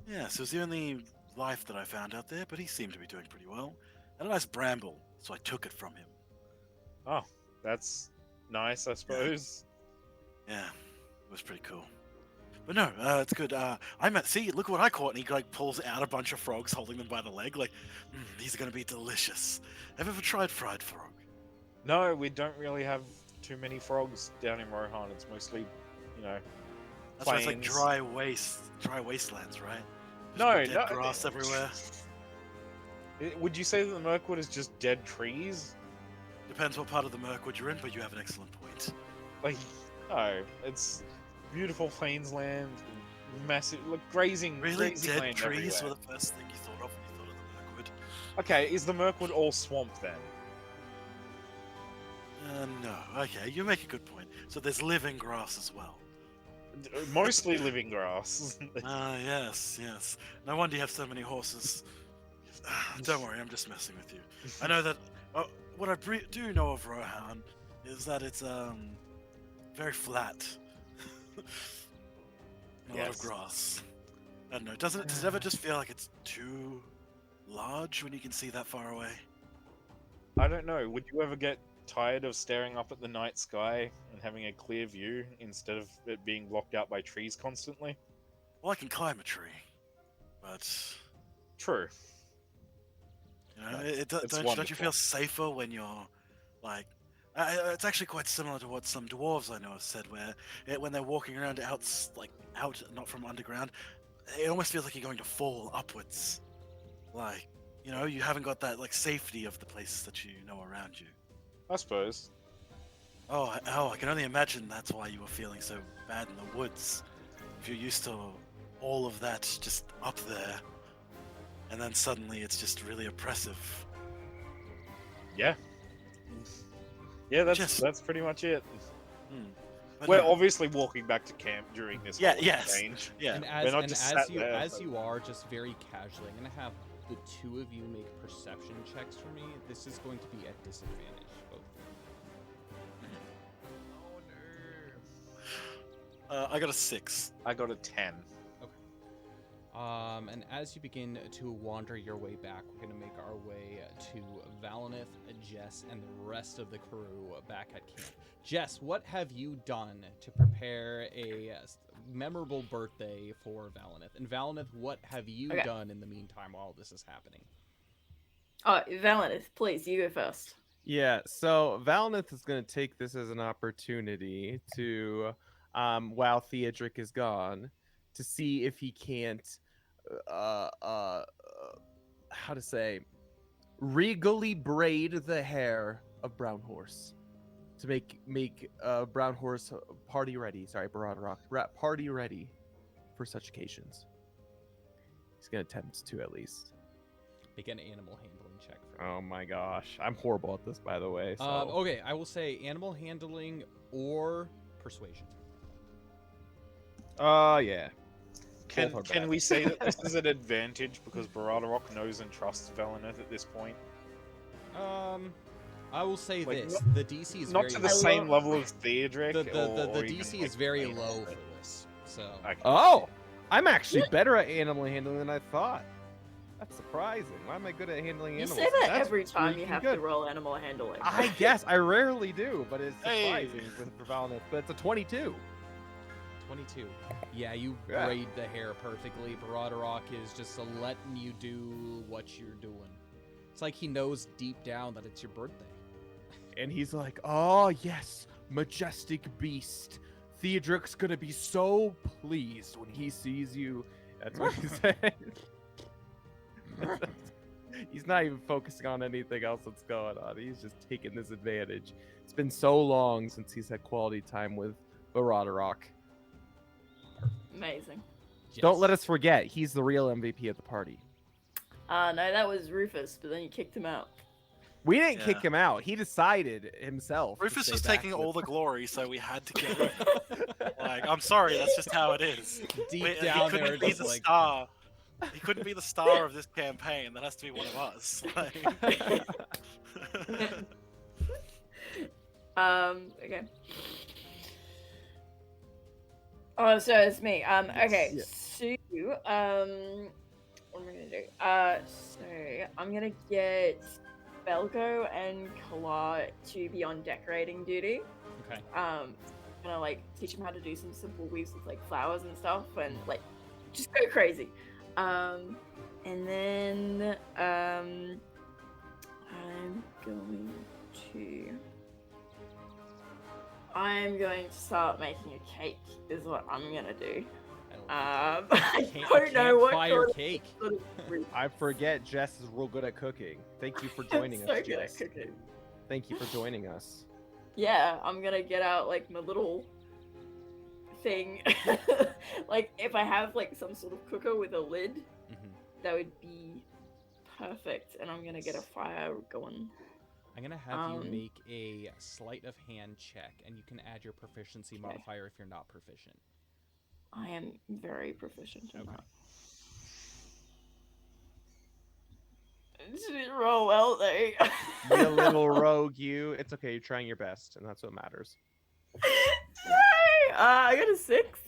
Yeah, so it was the only life that I found out there, but he seemed to be doing pretty well. Had a nice bramble, so I took it from him. that's nice, I suppose. Yeah, it was pretty cool. But no, it's good. See, look what I caught, and he like pulls out a bunch of frogs, holding them by the leg, like, these are gonna be delicious. Have you ever tried fried frog? No, we don't really have too many frogs down in Rohan. It's mostly, That's why it's like plains. dry wastelands, right? Just No, dead no. grass everywhere. Would you say that the Mirkwood is just dead trees? Depends what part of the Mirkwood you're in, but you have an excellent point. Like, no, it's beautiful plains land, massive, like grazing. Really, grazing dead land trees everywhere. were the first thing you thought of when you thought of the Mirkwood. Okay, is the Mirkwood all swamp then? No. Okay, you make a good point. So there's living grass as well. Mostly living grass. Ah, yes. No wonder you have so many horses. Don't worry, I'm just messing with you. I know that. What I do know of Rohan is that it's very flat. A lot of Yes. grass. I don't know. Does it ever just feel like it's too large when you can see that far away? I don't know. Would you ever get tired of staring up at the night sky and having a clear view instead of it being blocked out by trees constantly? Well, I can climb a tree, but True. you know, It's don't you wonderful. feel safer when you're like It's actually quite similar to what some dwarves I know have said, where when they're walking around out, not from underground, it almost feels like you're going to fall upwards. Like, you haven't got that like safety of the places that you know around you. I suppose. I can only imagine that's why you were feeling so bad in the woods. If you're used to all of that just up there, and then suddenly it's just really oppressive. Yeah. Yeah, Just- that's pretty much it. But We're no, obviously walking back to camp during this Yeah, whole yes. change. yeah. And We're not as just as sat you there, as but- you are just very casually, I'm gonna have the two of you make perception checks for me. This is going to be at disadvantage, both. I got a 6. I got a 10. And as you begin to wander your way back, we're gonna make our way to Valineth, Jess, and the rest of the crew back at camp. Jess, what have you done to prepare a memorable birthday for Valineth? And Valineth, what have you Okay. done in the meantime while this is happening? Oh, Valineth, please, you go first. Yeah, so Valineth is going to take this as an opportunity to, while Theodric is gone, to see if he can't, how to say, regally braid the hair of Brown Horse to make Brown Horse party ready. Sorry, Baradrock, party ready for such occasions. He's going to attempt to at least. Make an animal handling check for me. Oh my gosh, I'm horrible at this, by the way. So. Okay, I will say animal handling or persuasion. Yeah. Can Both are bad. we say that this is an advantage because Baradrock knows and trusts Valineth at this point? I will say Like, this: the DC is Not very to the low. same level as Theodric. The or even, DC like, is very Dain, low but- for this. So Okay. Oh, I'm actually better at animal handling than I thought. That's surprising. Why am I good at handling You animals? say that That's every time you freaking have good. to roll animal handling. I guess I rarely do, but it's Hey. surprising for Valineth. But it's a 22. 22. Yeah, you Yeah. braid the hair perfectly. Baradrock is just letting you do what you're doing. It's like he knows deep down that it's your birthday. And he's like, "Oh yes, majestic beast. Theodric's gonna be so pleased when he sees you." That's what he said. He's not even focusing on anything else that's going on. He's just taking this advantage. It's been so long since he's had quality time with Baradrock. Amazing. Don't let us forget, he's the real MVP of the party. No, that was Rufus, but then you kicked him out. We didn't Yeah. kick him out. He decided himself. to Rufus stay was back taking with- all the glory, so we had to get rid of him. Like, I'm sorry, that's just how it is. Deep He down couldn't there, be just the like star. He couldn't be the star of this campaign. That has to be one of us. Like... Okay. Oh, so it's me. Okay. Yeah. So, what am I gonna do? So I'm gonna get Belgo and Kala to be on decorating duty. Okay. Gonna like teach them how to do some simple weaves with like flowers and stuff, and like just go crazy. And then I'm going to start making a cake. Is what I'm gonna do. I don't know what fire sort of- cake. sort of fruit. I forget Jess is real good at cooking. Thank you for joining I'm so us, good at Jess. cooking. Thank you for joining us. Yeah, I'm gonna get out like my little thing. Like if I have like some sort of cooker with a lid, Mhm. that would be perfect. And I'm gonna get a fire going. I'm gonna have you Um, make a sleight of hand check, and you can add your proficiency Okay. modifier if you're not proficient. I am very proficient in Okay. that. It didn't roll well though. You little rogue, you. It's okay. You're trying your best, and that's what matters. Sorry, I got a 6.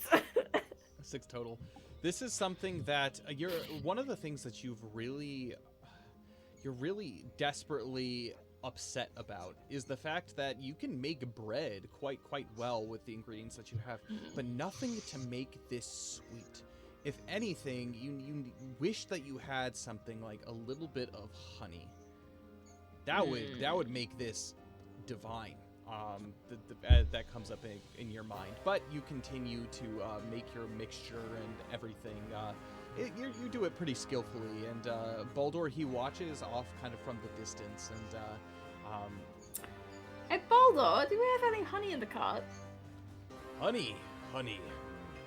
6 total. This is something that you're one of the things that you're really desperately upset about is the fact that you can make bread quite well with the ingredients that you have, but nothing to make this sweet. If anything, you wish that you had something like a little bit of honey. That would make this divine, that comes up in your mind. But you continue to make your mixture and everything. You do it pretty skillfully, and Baldur, he watches off kind of from the distance, and Hey, Baldur, do we have any honey in the cart? honey.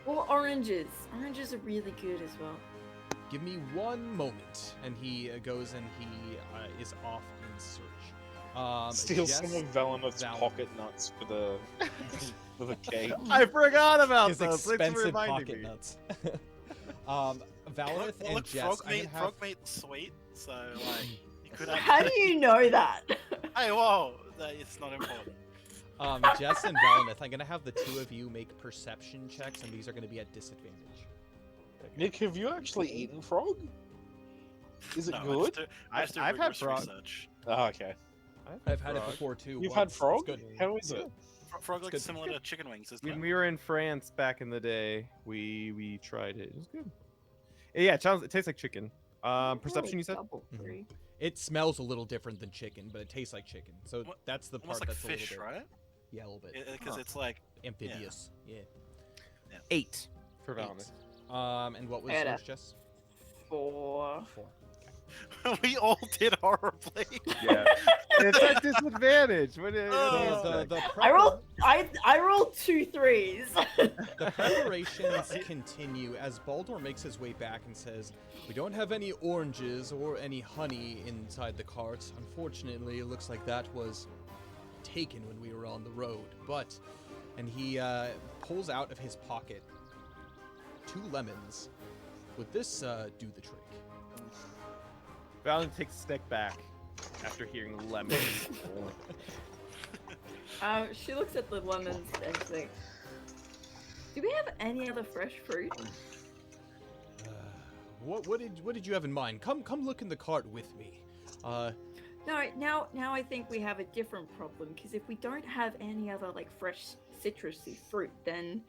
Or oranges? Oranges are really good as well. Give me one moment, and he goes and he is off in search. Steal Jess, some of Valineth's Val- pocket nuts for the for the cake. I forgot about his those. Thanks for expensive reminding pocket me. nuts. Valineth and Look, Jess, I'm gonna have. frog meat's sweet, so like you could have. How do you know that? Hey, whoa! It's not important. Jess and Valineth, I'm gonna have the two of you make perception checks, and these are gonna be at disadvantage. Nick, have you actually eaten frog? Is it No, good? I just do I've had rigorous frog. research. Oh, okay. I've had it frog. before too. You've once. had It's frog? good. How is it? Frog looks good. similar to chicken wings, isn't When it? we were in France back in the day, we tried it. It was good. Yeah, it tastes like chicken. Perception, you said? Double Mhm. three. It smells a little different than chicken, but it tastes like chicken. So What- that's the part Almost like that's fish, a little bit, right? yeah, a little bit Because it's like amphibious. Yeah. 8 for Eight. Valineth. And what was I had yours, a- Jess? 4. 4. we all did horribly. Yeah. It's at disadvantage. What do Oh. I rolled 2 3s. The preparations continue as Baldur makes his way back and says, "We don't have any oranges or any honey inside the cart. Unfortunately, it looks like that was taken when we were on the road." And he pulls out of his pocket 2 lemons. Would this do the trick? Valineth takes a step back after hearing lemon. She looks at the lemons and she's like, "Do we have any other fresh fruit?" What did you have in mind? Come look in the cart with me. No, now I think we have a different problem because if we don't have any other like fresh citrusy fruit, then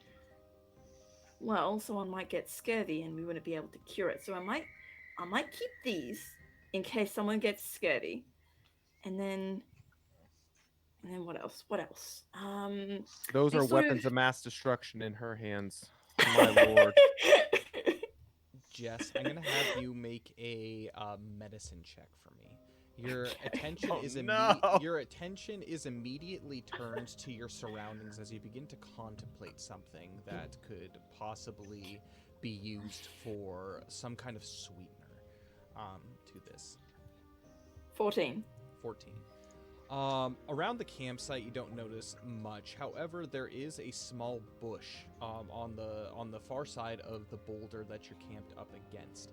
well, someone might get scurvy and we wouldn't be able to cure it. So I might keep these in case someone gets scurvy, and then what else? What else? Those They are sort weapons of- of mass destruction in her hands. My lord. Jess, I'm gonna have you make a medicine check for me. Your attention Oh, is no. your attention is immediately turned to your surroundings as you begin to contemplate something that could possibly be used for some kind of sweetener to this. 14. 14. Around the campsite, you don't notice much. However, there is a small bush on the far side of the boulder that you're camped up against.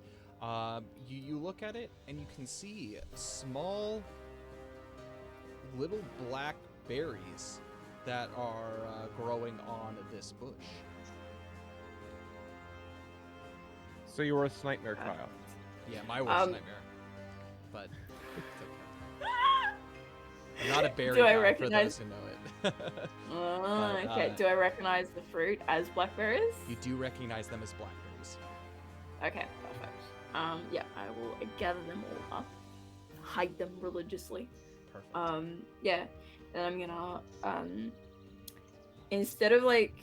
You look at it and you can see small, little black berries that are growing on this bush. So your worst nightmare, Kyle. Yeah, my worst nightmare. But it's okay. I'm not a berry Do I guy, recognize- for those who know it. Okay. Do I recognize the fruit as blackberries? You do recognize them as blackberries. Okay, perfect. Yeah, I will gather them all up, hide them religiously. Perfect. Yeah, and I'm gonna instead of like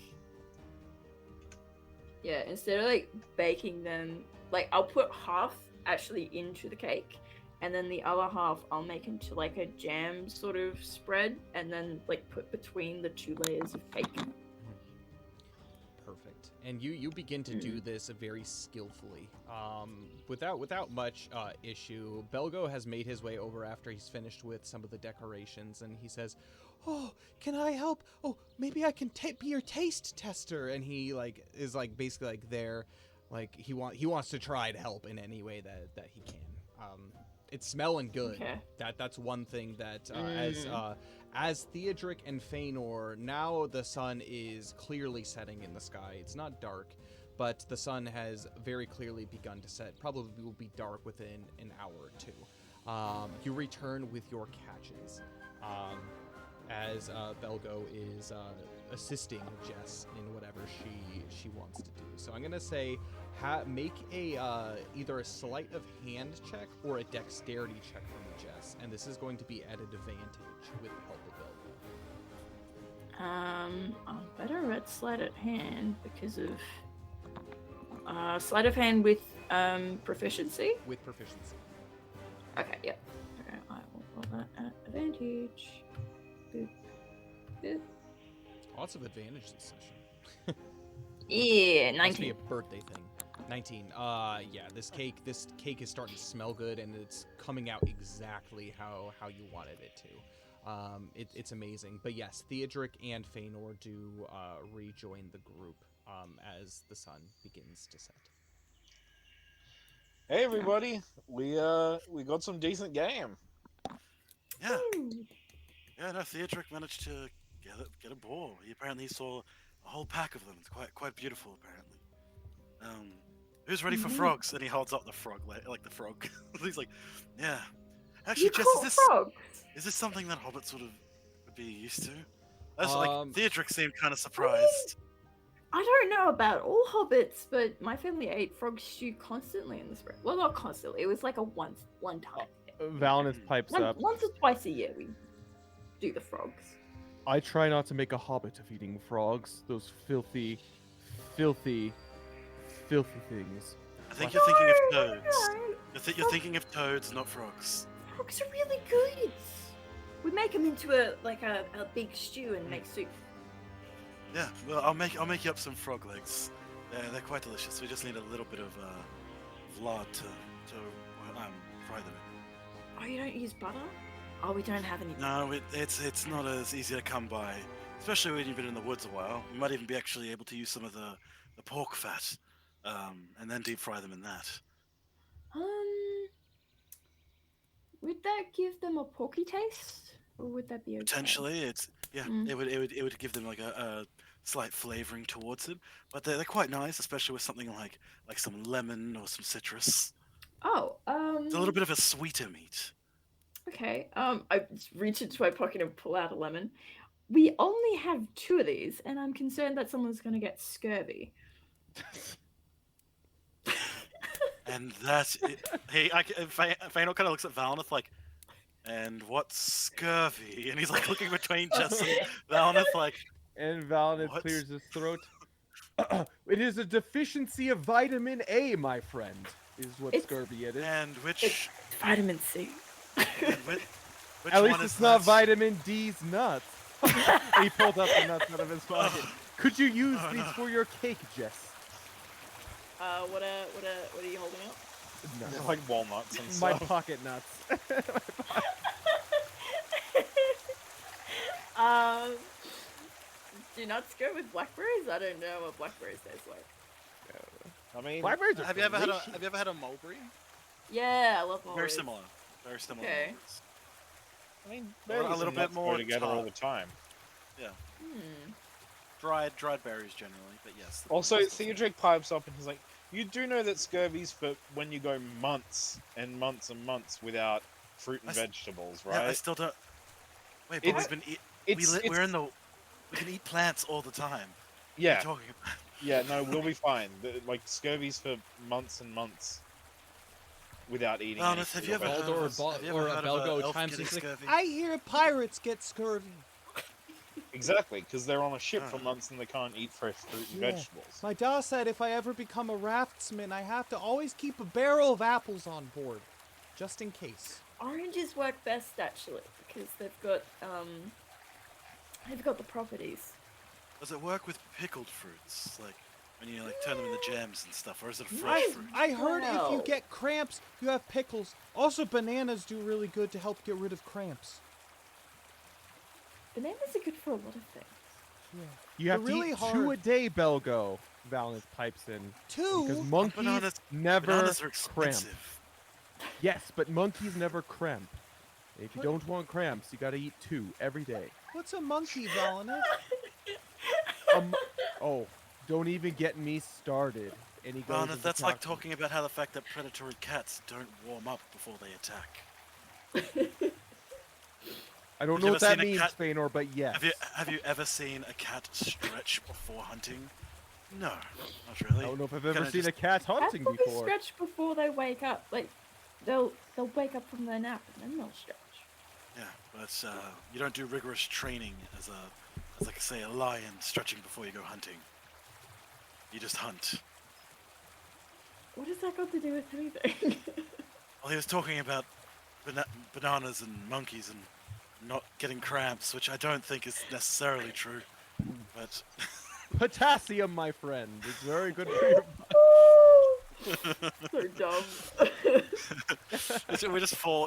baking them, like I'll put half actually into the cake, and then the other half I'll make into like a jam sort of spread, and then like put between the 2 layers of cake. Perfect. And you begin to do this very skillfully, without much issue. Belgo has made his way over after he's finished with some of the decorations, and he says, "Oh, can I help? Oh, maybe I can be your taste tester." And he is basically there, he wants to try to help in any way that he can. It's smelling good. Okay. That's one thing that as Theodric and Feanor, now the sun is clearly setting in the sky. It's not dark, but the sun has very clearly begun to set. Probably will be dark within an hour or two. You return with your catches as Belgo is assisting Jess in whatever she wants to do. So I'm gonna say make a either a sleight of hand check or a dexterity check for me, Jess, and this is going to be at advantage with the help of Belgo. I'm better at sleight of hand because of sleight of hand with proficiency. With proficiency. Okay, yep. Okay, I will roll that at advantage. Boop. Boop. Lots of advantage this session. Yeah, Must be 19. a birthday thing. 19. Yeah, this cake is starting to smell good, and it's coming out exactly how you wanted it to. It's amazing. But yes, Theodric and Feanor do rejoin the group as the sun begins to set. Hey everybody, we got some decent game. Yeah, Woo. yeah. No, Theodric managed to get a boar. He saw a whole pack of them. It's quite beautiful, apparently. Who's ready for Mhm. frogs? And he holds up the frog, like the frog. He's like, yeah. Actually, You Jess, caught frogs. is this something that hobbits would be used to? That's like Um, Theodric seemed kind of surprised. I don't know about all hobbits, but my family ate frog stew constantly in the spring. Well, not constantly. It was like a one time thing. Valinus pipes up. Once or twice a year we do the frogs. I try not to make a habit of eating frogs. Those filthy, filthy, filthy things. I think you're thinking of No, toads. no. You're thinking of toads, not frogs. Frogs are really good. We make them into a big stew and make soup. Yeah, well, I'll make you up some frog legs. They're quite delicious. We just need a little bit of lard to fry them in. Oh, you don't use butter? Oh, we don't have any. No, it's not as easy to come by, especially when you've been in the woods a while. You might even be actually able to use some of the pork fat, and then deep fry them in that. Would that give them a porky taste, or would that be okay? Potentially, it would give them like a slight flavoring towards it, but they're quite nice, especially with something like some lemon or some citrus. Oh, It's a little bit of a sweeter meat. Okay. I just reach into my pocket and pull out a lemon. We only have 2 of these, and I'm concerned that someone's going to get scurvy. And that's it. Feanor kind of looks at Valineth like, and what's scurvy? And he's like looking between Jess and Valineth like, And Valinus What? clears his throat. It is a deficiency of vitamin A, my friend, is what It's- and scurvy it is. which Vitamin C. and which At least one it's is not that? vitamin D's nuts. He pulled up the nuts out of his pocket. Could you use Oh, these no. for your cake, Jess? What are you holding up? No. Like walnuts and My stuff. pocket nuts. Do nuts go with blackberries? I don't know what blackberries taste like. I mean, Blackberries are Have you ever delicious. had a mulberry? Yeah, I love Very mulberries. similar. Very similar. Okay. mulberries. I mean, Or a berries little and bit nuts go more together all tart. the time. Hmm. Dried berries generally, but yes. the Also, point is still Theodric pipes up and he's like, "You do know that scurvy's for when you go months and months and months without fruit and I s- vegetables, Yeah, I right? still don't. Wait, but It's- we've been It's, we're in the we can eat plants all the time. What are yeah, you talking about? yeah. No, we'll be fine. Like scurvy's for months and months without eating. any Valineth, have fruit you or ever vegetables. heard of Bal- have you ever or heard Belgo of elf chimes getting in, he's like, scurvy? I hear pirates get scurvy. Exactly, because they're on a ship for Ah. months and they can't eat fresh fruit and Yeah. vegetables. My dad said if I ever become a raftsman, I have to always keep a barrel of apples on board, just in case. Oranges work best actually because they've got the properties. Does it work with pickled fruits, like when you like turn them into jams and stuff, or is it a fresh I, fruit? I heard if you Wow. get cramps, you have pickles. Also, bananas do really good to help get rid of cramps. Bananas are good for a lot of things. Yeah. You have They're to really eat hard. 2 a day, Belgo. Valinus pipes in. Because Two? monkeys Bananas never Bananas are cramp. expensive. Yes, but monkeys never cramp. If you don't want cramps, you gotta eat 2 every day. What's a monkey, Valinus? Oh, don't even get me started. And he goes Valineth, into that's like talking- talking about how the fact that predatory cats don't warm up before they attack. I don't Have know you what ever that seen a means, cat- Feanor, but yes. Have you ever seen a cat stretch before hunting? No, not really. I don't know if I've Kinda ever seen a just- cat Cats hunting probably before. stretch before they wake up. Like they'll wake up from their nap and then they'll stretch. Yeah, but you don't do rigorous training as a It's like, say, a lion stretching before you go hunting. You just hunt. What has that got to do with anything? Well, he was talking about bananas and monkeys and not getting cramps, which I don't think is necessarily true. But Potassium, my friend. It's very good for your So dumb. we're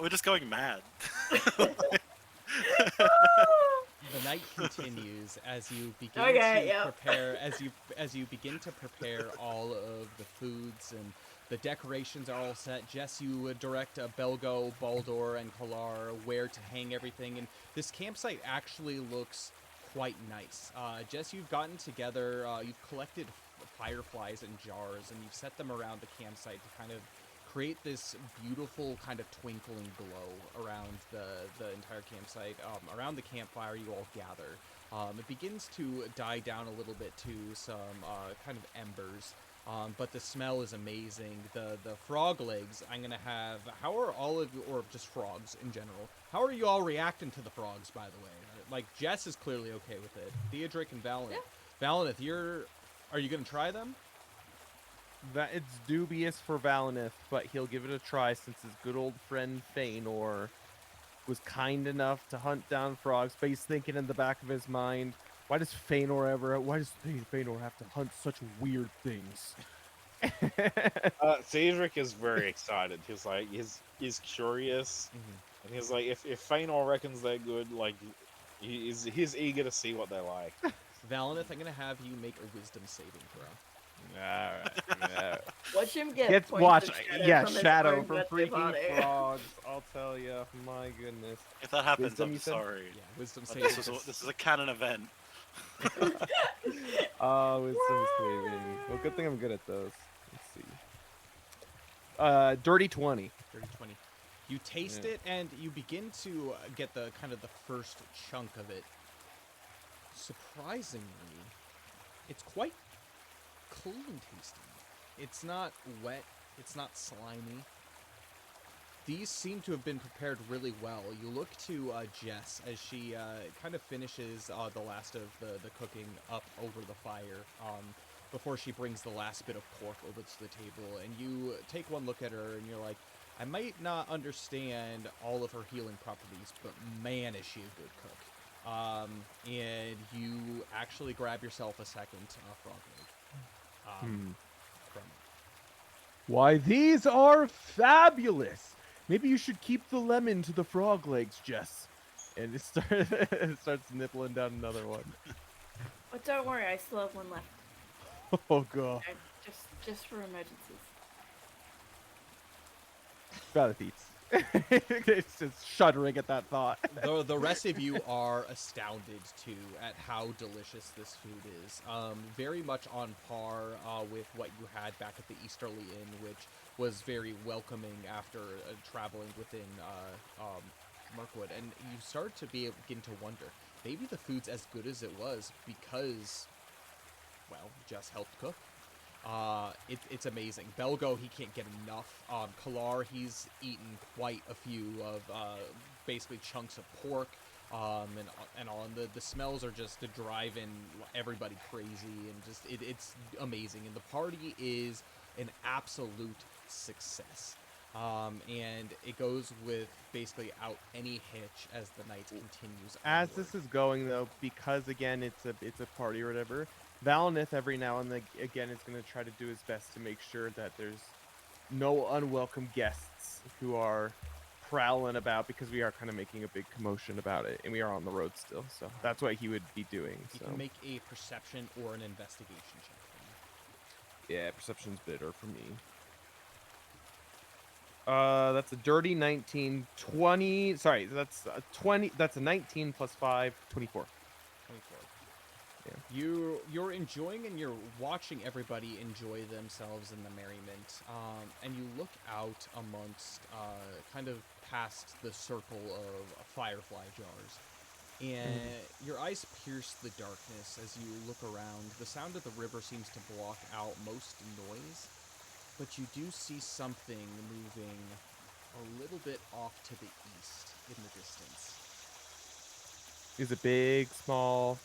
just going mad. The night continues as you begin Okay, to yep. prepare as you begin to prepare all of the foods, and the decorations are all set. Jess, you direct Belgo, Baldur, and Kalar where to hang everything, and this campsite actually looks quite nice. Jess, you've gotten together, you've collected fireflies in jars, and you've set them around the campsite to kind of create this beautiful kind of twinkling glow around the entire campsite. Around the campfire, you all gather. It begins to die down a little bit to some kind of embers, but the smell is amazing. The frog legs, I'm gonna have. How are all of you, or just frogs in general? How are you all reacting to the frogs? By the way, like Jess is clearly okay with it. Theodric and Valineth. Yeah. Valineth, are you gonna try them? That it's dubious for Valineth, but he'll give it a try since his good old friend Feanor was kind enough to hunt down frogs. But he's thinking in the back of his mind, why does Feanor have to hunt such weird things? Cedric is very excited. He's like, he's curious, and he's like, if Feanor reckons they're good, like, he's eager to see what they're like. Valineth, I'm gonna have you make a wisdom saving throw. Alright. Watch him get Get points watch of shadow yeah, from his shadow own from birthday freaking party. frogs. I'll tell you, my goodness. If that happens, Wisdom, I'm you said? sorry. Yeah, wisdom But saving. this is a canon event. Oh, wisdom saving. Well, good thing I'm good at those. Let's see. Dirty 20. Dirty 20. You taste it, and you begin to get the kind of the first chunk of it. Surprisingly, it's quite clean tasting. It's not wet. It's not slimy. These seem to have been prepared really well. You look to Jess as she kind of finishes the last of the cooking up over the fire before she brings the last bit of pork over to the table. And you take one look at her and you're like, I might not understand all of her healing properties, but man, is she a good cook. And you actually grab yourself a second frog leg. From it. Why, these are fabulous! Maybe you should keep the lemon to the frog legs, Jess. And it starts nibbling down another one. But don't worry, I still have one left. Oh, God. Just for emergencies. Valineth eats. It's just shuddering at that thought. The rest of you are astounded too at how delicious this food is. Very much on par with what you had back at the Easterly Inn, which was very welcoming after traveling within Mirkwood. And you start to begin to wonder, maybe the food's as good as it was because, well, Jess helped cook. It's amazing. Belgo, he can't get enough. Kalar, he's eaten quite a few of basically chunks of pork, and all. And the smells are just driving everybody crazy, and just it's amazing. And the party is an absolute success. And it goes with basically out any hitch as the night continues. As onward. this is going, though, because again it's a party or whatever, Valineth every now and again is going to try to do his best to make sure that there's no unwelcome guests who are prowling about, because we are kind of making a big commotion about it, and we are on the road still, so that's what he would be doing. You So can make a perception or an investigation check for me. yeah, perception's better for me. That's a dirty 19, 20. Sorry, that's a 20. That's a 19 plus 5, 24. 24. Yeah. You're enjoying and you're watching everybody enjoy themselves in the merriment. And you look out amongst, kind of past the circle of firefly jars. And your eyes pierce the darkness as you look around. The sound of the river seems to block out most noise, but you do see something moving a little bit off to the east in the distance. Is it big, small?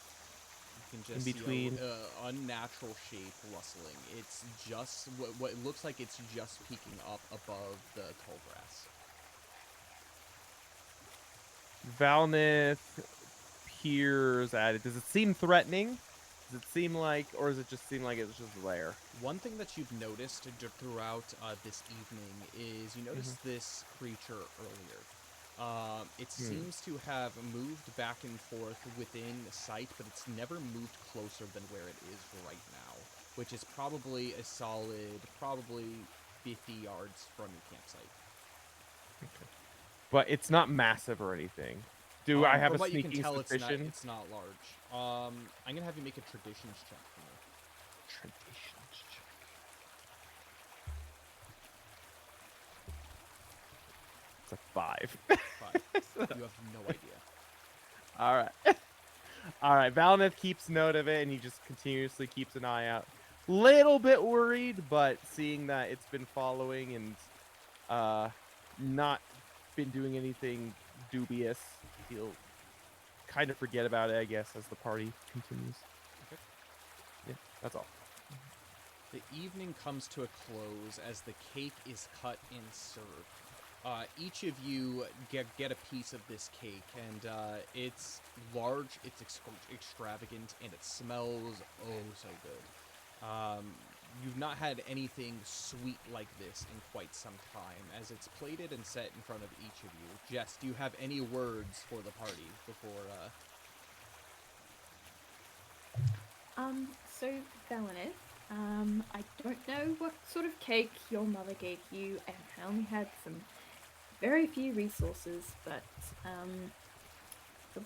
can in just see between. a unnatural shape rustling. It's just what it looks like. It's just peeking up above the tall grass. Valnith peers at it. Does it seem threatening? Does it seem like, or does it just seem like it's just there? One thing that you've noticed throughout this evening is you noticed this creature earlier. It seems to have moved back and forth within sight, but it's never moved closer than where it is right now, which is probably a solid, probably 50 yards from your campsite. But it's not massive or anything. Do I have from a what you can sneaking tell, suspicion? it's not large. I'm gonna have you make a traditions check for me. Traditions check. It's a 5. 5. You have no idea. All right. All right. Valnith keeps note of it, and he just continuously keeps an eye out. Little bit worried, but seeing that it's been following and not been doing anything dubious, he'll kind of forget about it, I guess, as the party continues. Okay. Yeah, that's all. The evening comes to a close as the cake is cut and served. Each of you get a piece of this cake, and it's large, it's extravagant, and it smells oh so good. You've not had anything sweet like this in quite some time, as it's plated and set in front of each of you. Jess, do you have any words for the party before... So, Valinith, I don't know what sort of cake your mother gave you, and I only had some very few resources, but I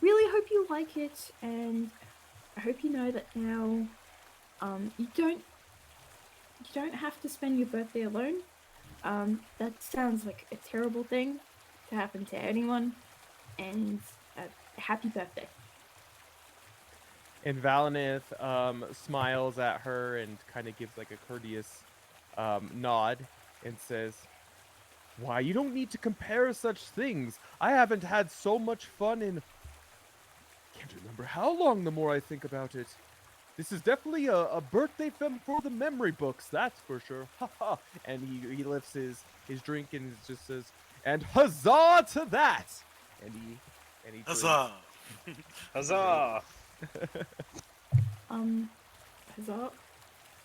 really hope you like it, and I hope you know that now you don't have to spend your birthday alone. That sounds like a terrible thing to happen to anyone, and happy birthday. And Valinith smiles at her and kind of gives like a courteous nod and says, "Why, you don't need to compare such things. I haven't had so much fun in... can't remember how long the more I think about it. This is definitely a birthday film for the memory books, that's for sure. Ha ha." And he lifts his drink and just says, "And huzzah to that!" And he drinks. Huzzah! Huzzah! Huzzah. He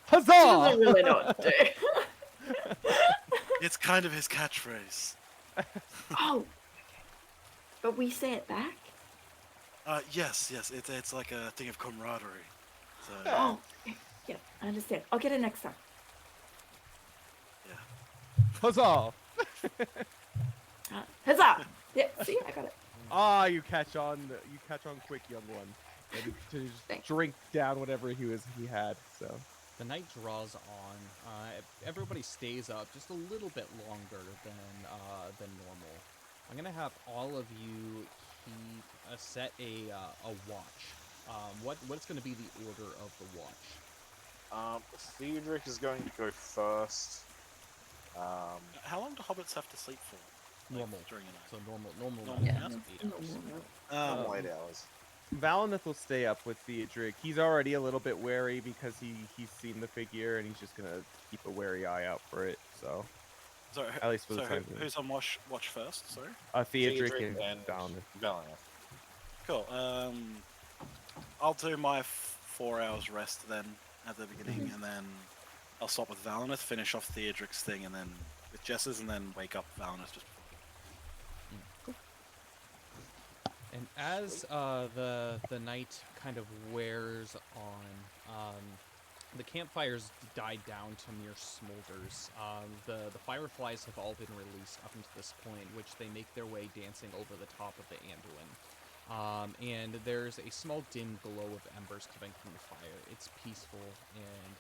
Huzzah! doesn't really know what to do. It's kind of his catchphrase. Oh, okay. But we say it back? Yes, it's like a thing of camaraderie. So, Oh, yeah, I understand. I'll get it next time. yeah. Huzzah! Huzzah! Yeah, see, I got it. Ah, you catch on quick, young one. And to just Thanks. drink down whatever he had. So The night draws on. Everybody stays up just a little bit longer than normal. I'm gonna have all of you set a watch. What's gonna be the order of the watch? Theodric is going to go first. How long do hobbits have to sleep for? Like, Normal. during a night. So normal Normal, Yeah. yeah. 8 hours. Normal 8 hours. Valinith will stay up with Theodric. He's already a little bit wary because he's seen the figure and he's just gonna keep a wary eye out for it. So So, at least for the so time being. who's on watch first? Sorry. Theodric Theodric and Valinith. Valinith. Cool. I'll do my 4 hours rest then at the beginning, and then I'll stop with Valinith, finish off Theodric's thing, and then with Jess's, and then wake up Valinith just before. And as the night kind of wears on, the campfires die down to mere smolders. The fireflies have all been released up until this point, which they make their way dancing over the top of the Anduin. And there's a small dim glow of embers coming from the fire. It's peaceful, and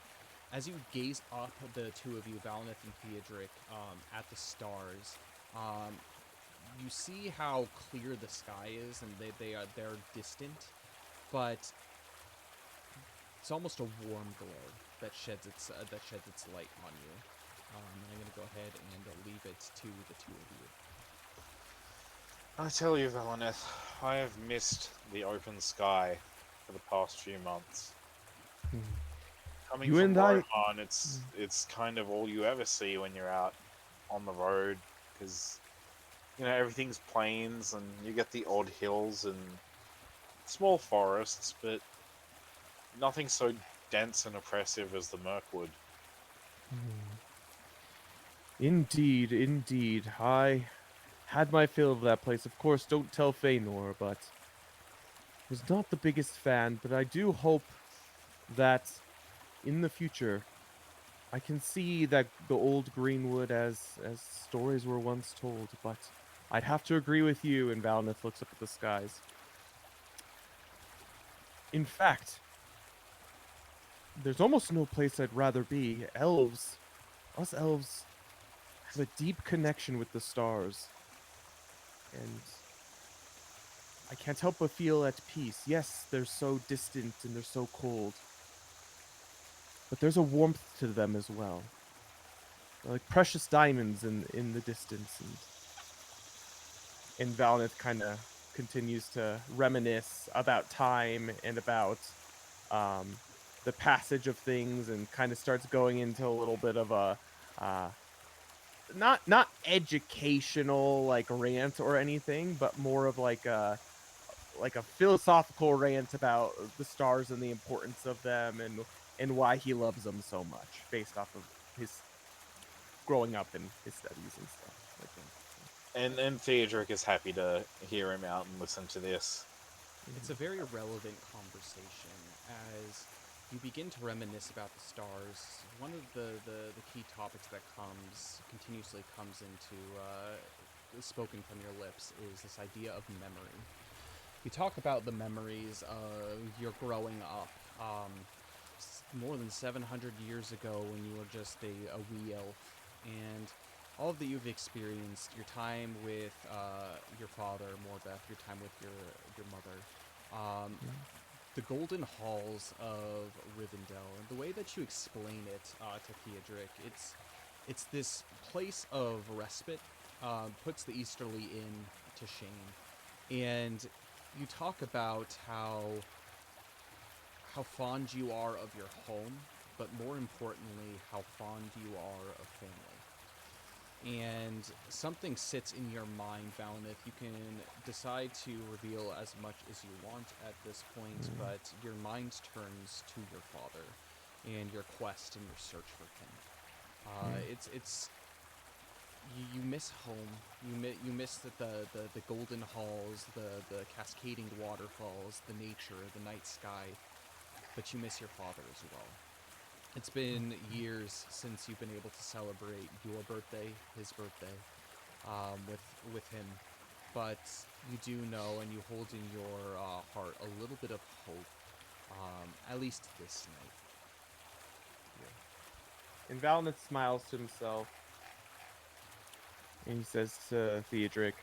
as you gaze up, the two of you, Valinith and Theodric, at the stars, you see how clear the sky is, and they're distant, but it's almost a warm glow that sheds its light on you. And I'm gonna go ahead and leave it to the two of you. I tell you, Valinith, I have missed the open sky. for the past few months. Hmm. Coming You from and I- Rohan, it's kind of all you ever see when you're out on the road, because everything's plains and you get the odd hills and small forests, but nothing so dense and oppressive as the Mirkwood. Indeed, indeed. I had my fill of that place. Of course, don't tell Feanor, but was not the biggest fan. But I do hope that in the future I can see that the old Greenwood as stories were once told. But I'd have to agree with you. And Valnith looks up at the skies. In fact, there's almost no place I'd rather be. Us elves have a deep connection with the stars. And I can't help but feel at peace. Yes, they're so distant and they're so cold. But there's a warmth to them as well. They're like precious diamonds in the distance. And Valnith kind of continues to reminisce about time and about um, the passage of things, and kind of starts going into a little bit of a uh, not educational like rant or anything, but more of like a philosophical rant about the stars and the importance of them, and why he loves them so much based off of his growing up and his studies and stuff like that. And Theodoric is happy to hear him out and listen to this. It's a very relevant conversation as you begin to reminisce about the stars. One of the key topics that continuously comes into spoken from your lips is this idea of memory. You talk about the memories of your growing up, more than 700 years ago when you were just a wee elf, and all of that you've experienced, your time with your father, Morbeth, your time with your mother, the golden halls of Rivendell, and the way that you explain it to Theodoric, it's this place of respite, puts the Easterly Inn to shame, and you talk about how fond you are of your home, but more importantly, how fond you are of family. And something sits in your mind, Valnith. You can decide to reveal as much as you want at this point, but your mind turns to your father and your quest and your search for him. It's you miss home. You miss the golden halls, the cascading waterfalls, the nature, the night sky, but you miss your father as well. It's been years since you've been able to celebrate your birthday, his birthday, with him, but you do know, and you hold in your heart a little bit of hope, at least this night. And Valnith smiles to himself, and he says to Theodoric,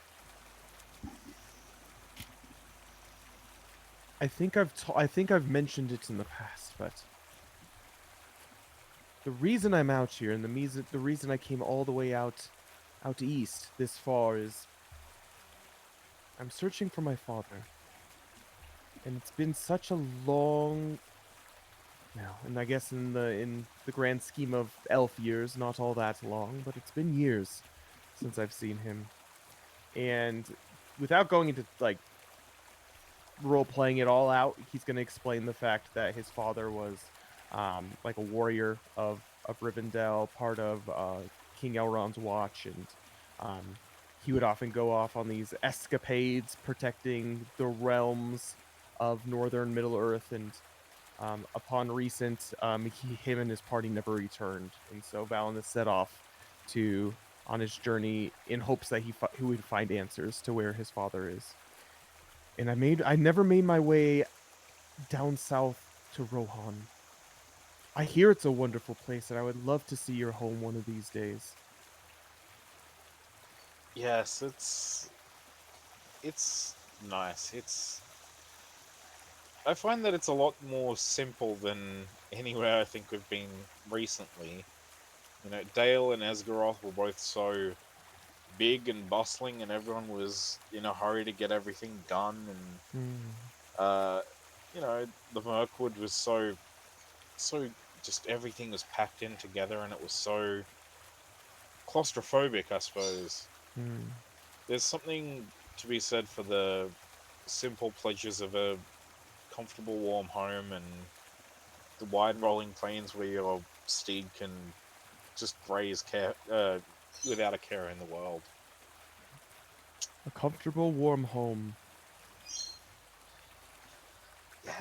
I think I've mentioned it in the past, but the reason I'm out here, and the reason I came all the way out east this far, is I'm searching for my father. And it's been such a long now, and I guess in the grand scheme of elf years, not all that long, but it's been years since I've seen him. And without going into like role playing it all out, he's going to explain the fact that his father was like a warrior of Rivendell, part of King Elrond's watch, and he would often go off on these escapades protecting the realms of northern Middle Earth, and upon recent, him and his party never returned, and so Valinus set off on his journey in hopes that he would find answers to where his father is. And I never made my way down south to Rohan. I hear it's a wonderful place, and I would love to see your home one of these days. Yes, it's nice. I find that it's a lot more simple than anywhere I think we've been recently. Dale and Esgaroth were both so big and bustling, and everyone was in a hurry to get everything done. And you know, the Mirkwood was so just everything was packed in together, and it was so claustrophobic, I suppose. Hmm. There's something to be said for the simple pleasures of a comfortable, warm home and the wide rolling plains where your steed can just graze without a care in the world. A comfortable, warm home.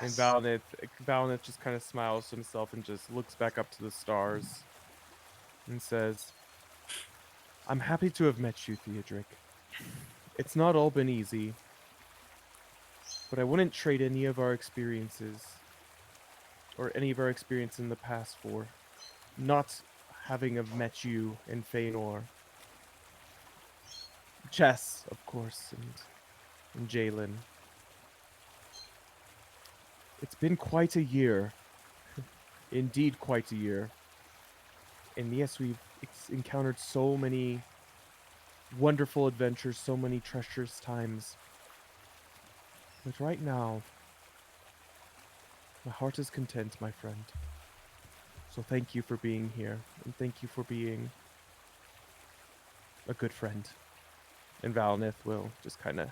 And Yes. Valinith just kind of smiles to himself and just looks back up to the stars and says, I'm happy to have met you, Theodric. It's not all been easy, but I wouldn't trade any of our experiences or any of our experience in the past for not having have met you in Feanor. Chess, of course, and Jalen. It's been quite a year. Indeed, quite a year. And yes, we've encountered so many wonderful adventures, so many treacherous times. But right now, my heart is content, my friend. So thank you for being here, and thank you for being a good friend. And Valinith will just kind of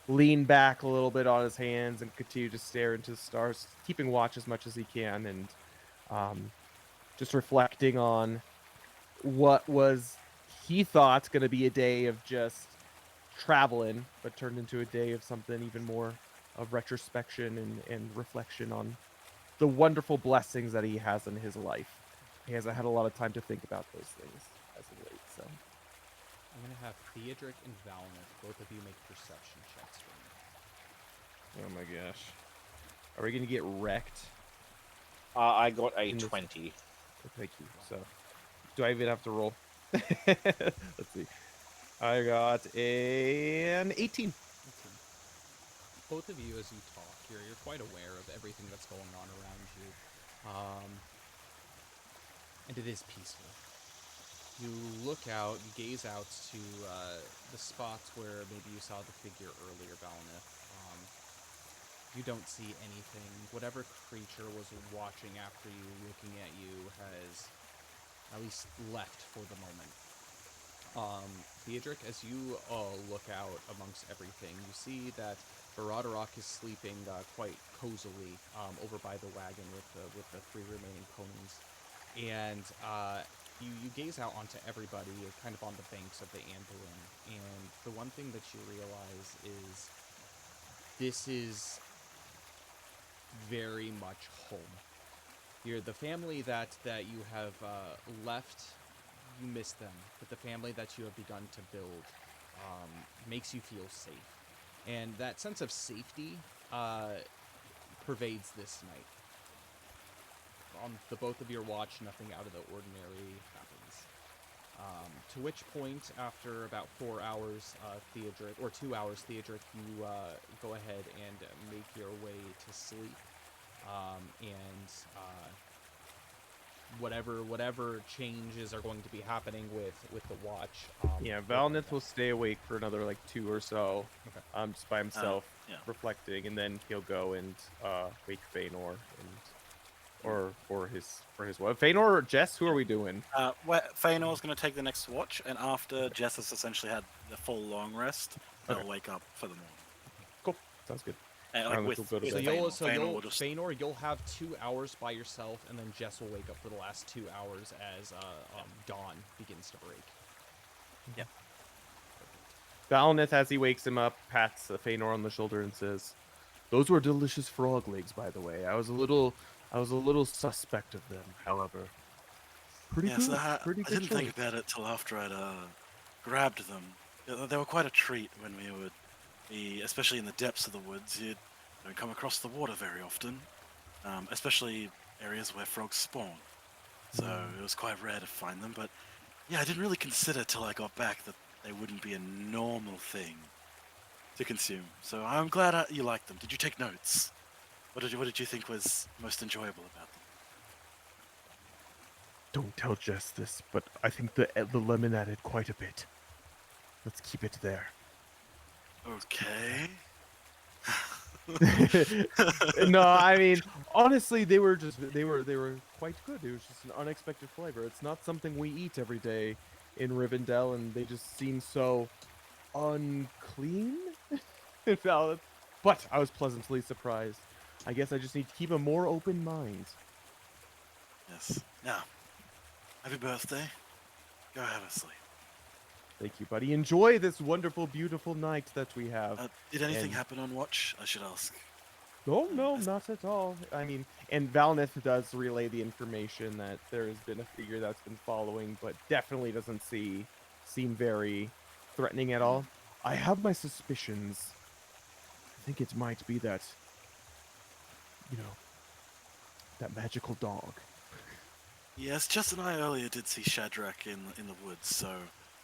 lean back a little bit on his hands and continue to stare into the stars, keeping watch as much as he can, and just reflecting on what was he thought going to be a day of just traveling, but turned into a day of something even more of retrospection and reflection on the wonderful blessings that he has in his life. He hasn't had a lot of time to think about those things as of late. So I'm gonna have Theodric and Valinith, both of you make perception checks for me. oh my gosh, are we gonna get wrecked? I got a In this- 20. Thank you. So do I even have to roll? Let's see. I got an 18. Okay. Both of you, as you talk, you're quite aware of everything that's going on around you, and it is peaceful. You look out, you gaze out to the spots where maybe you saw the figure earlier, Valinith. You don't see anything. Whatever creature was watching after you, looking at you, has at least left for the moment. Theodric, as you look out amongst everything, you see that Baradarok is sleeping quite cozily over by the wagon with the three remaining ponies. And you gaze out onto everybody kind of on the banks of the Anduin, and the one thing that you realize is this is very much home. You're the family that you have left, you miss them, but the family that you have begun to build makes you feel safe. And that sense of safety pervades this night. On the both of your watch, nothing out of the ordinary happens. To which point, after about 4 hours, Theodric, or 2 hours, Theodric, you go ahead and make your way to sleep. And whatever changes are going to be happening with the watch. Yeah, we'll find Valinith out. will stay awake for another like 2 or so, Okay. just by himself, yeah. reflecting, and then he'll go and wake Feanor or his wife. Feanor or Jess, who are we doing? Feanor's going to take the next watch, and after Jess has essentially had the full long rest, they'll Okay. wake up for the morning. Cool, sounds good. And Valinith will go to with bed. Feanor will just Feanor, you'll have 2 hours by yourself, and then Jess will wake up for the last 2 hours as dawn begins to break. Yeah. Valinith, as he wakes him up, pats Feanor on the shoulder and says, "Those were delicious frog legs, by the way. I was a little suspect of them, however. Pretty yeah. So good. Pretty I good didn't think choice." about it till after I'd grabbed them. They were quite a treat when we would be, especially in the depths of the woods. You don't come across the water very often, especially areas where frogs spawn. So it was quite rare to find them. But yeah, I didn't really consider till I got back that they wouldn't be a normal thing to consume. So I'm glad you liked them. Did you take notes? What did you think was most enjoyable about them? Don't tell Jess this, but I think the lemon added quite a bit. Let's keep it there. Okay. No, I mean, honestly, they were quite good. It was just an unexpected flavor. It's not something we eat every day in Rivendell, and they just seem so unclean. Valid. But I was pleasantly surprised. I guess I just need to keep a more open mind. Yes. Now, happy birthday. Go have a sleep. Thank you, buddy. Enjoy this wonderful, beautiful night that we have. Did anything And- happen on watch? I should ask. No, no, I s- not at all. I mean, and Valnith does relay the information that there has been a figure that's been following, but definitely doesn't seem very threatening at all. I have my suspicions. I think it might be that, you know, that magical dog. Yes, Jess and I earlier did see Shadrach in the woods, so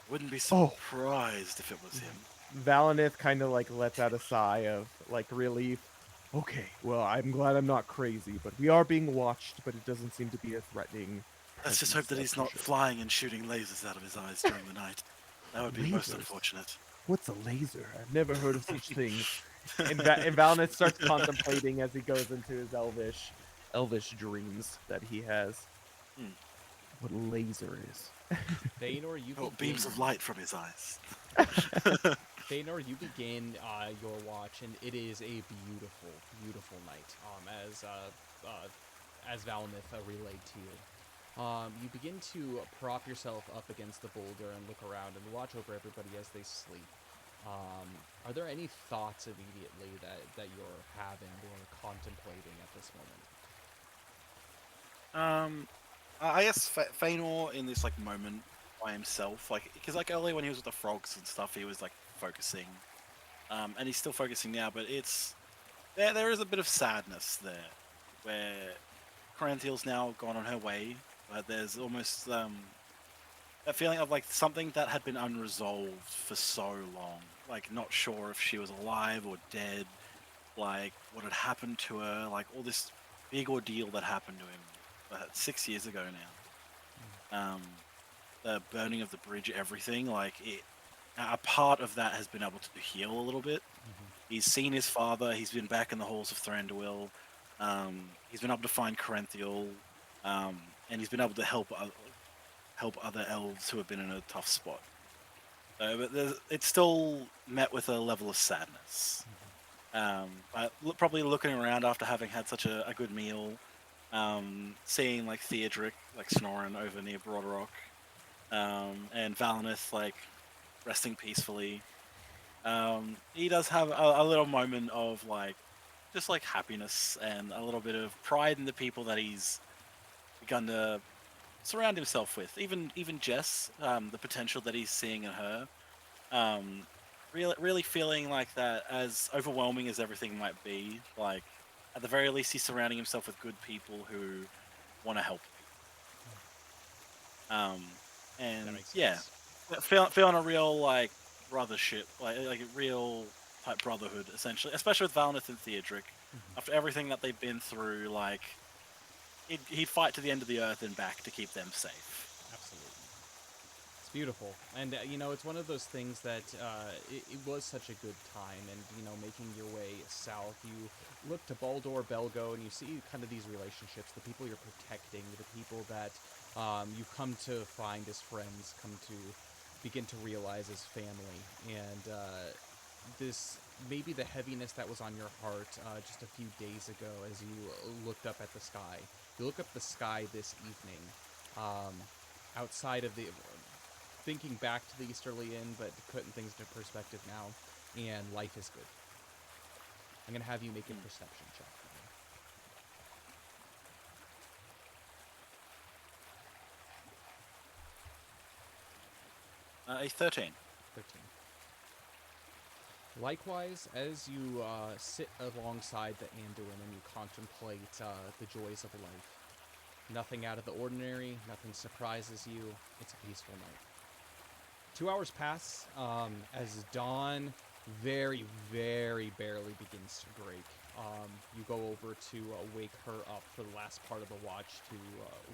wouldn't be Oh. surprised if it was him. Valinith kind of like lets out a sigh of like relief. Okay, well, I'm glad I'm not crazy, but we are being watched, but it doesn't seem to be a threatening. Let's just hope that presence, he's that's not for sure. flying and shooting lasers out of his eyes during the night. That would be most Lasers? unfortunate. What's a laser? I've never heard of such things. And Valinith starts contemplating as he goes into his elvish dreams that he has. Hmm. What a laser is. Thanor, you Oh, begin. beams of light from his eyes. Thanor, you begin your watch, and it is a beautiful, beautiful night. As Valinith relayed to you. You begin to prop yourself up against the boulder and look around and watch over everybody as they sleep. Are there any thoughts immediately that you're having or contemplating at this moment? I guess Feanor in this like moment by himself, like because like earlier when he was with the frogs and stuff, he was like focusing, and he's still focusing now. But it's there is a bit of sadness there, where Coranthiel's now gone on her way, but there's almost that feeling of like something that had been unresolved for so long, like not sure if she was alive or dead, like what had happened to her, like all this big ordeal that happened to him 6 years ago now. The burning of the bridge, everything, like it. A part of that has been able to heal a little bit. He's seen his father. He's been back in the halls of Thranduil. He's been able to find Coranthiel, and he's been able to help other elves who have been in a tough spot. But it's still met with a level of sadness. But probably looking around after having had such a good meal, seeing like Theodric like snoring over near Broadrock, and Valinith like resting peacefully. He does have a little moment of like just like happiness and a little bit of pride in the people that he's begun to surround himself with. Even Jess, the potential that he's seeing in her. Really feeling like that, as overwhelming as everything might be, like at the very least he's surrounding himself with good people who want to help people. That And makes yeah, sense. feeling a real like brothership, like a real type brotherhood, essentially, especially with Valnith and Theodric. After everything that they've been through, like he'd fight to the end of the earth and back to keep them safe. Absolutely. It's beautiful. And, it's one of those things that it was such a good time. And, making your way south, you look to Baldur, Belgo, and you see kind of these relationships, the people you're protecting, the people that you've come to find as friends, come to begin to realize as family. And this maybe the heaviness that was on your heart just a few days ago as you looked up at the sky. You look up the sky this evening, outside of the thinking back to the Easterly Inn, but putting things into perspective now, and life is good. I'm gonna have you make a perception check for me. A 13. 13. Likewise, as you sit alongside the Anduin and you contemplate the joys of life, nothing out of the ordinary, nothing surprises you. It's a peaceful night. 2 hours pass as dawn very, very barely begins to break. You go over to wake her up for the last part of the watch to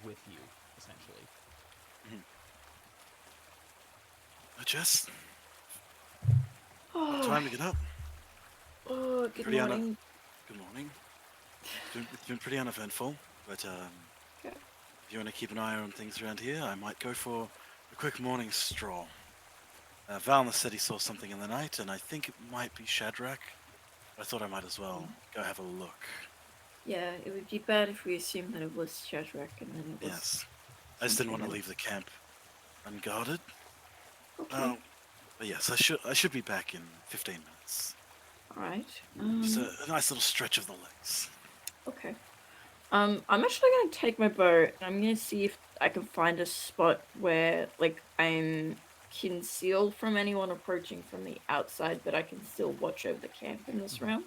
with you, essentially. Jess, time to get up. Oh, good Pretty morning. Good morning. It's been pretty uneventful, but Okay. if you want to keep an eye on things around here, I might go for a quick morning stroll. Val said he saw something in the night, and I think it might be Shadrach. I thought I might as well go have a look. Yeah, it would be bad if we assumed that it was Shadrach and then it was. Yes. I just didn't want to something leave the camp unguarded. else. Okay. But yes, I should be back in 15 minutes. All right. Just a nice little stretch of the legs. Okay. I'm actually gonna take my bow and I'm gonna see if I can find a spot where, like, I'm concealed from anyone approaching from the outside, but I can still watch over the camp in the surrounds.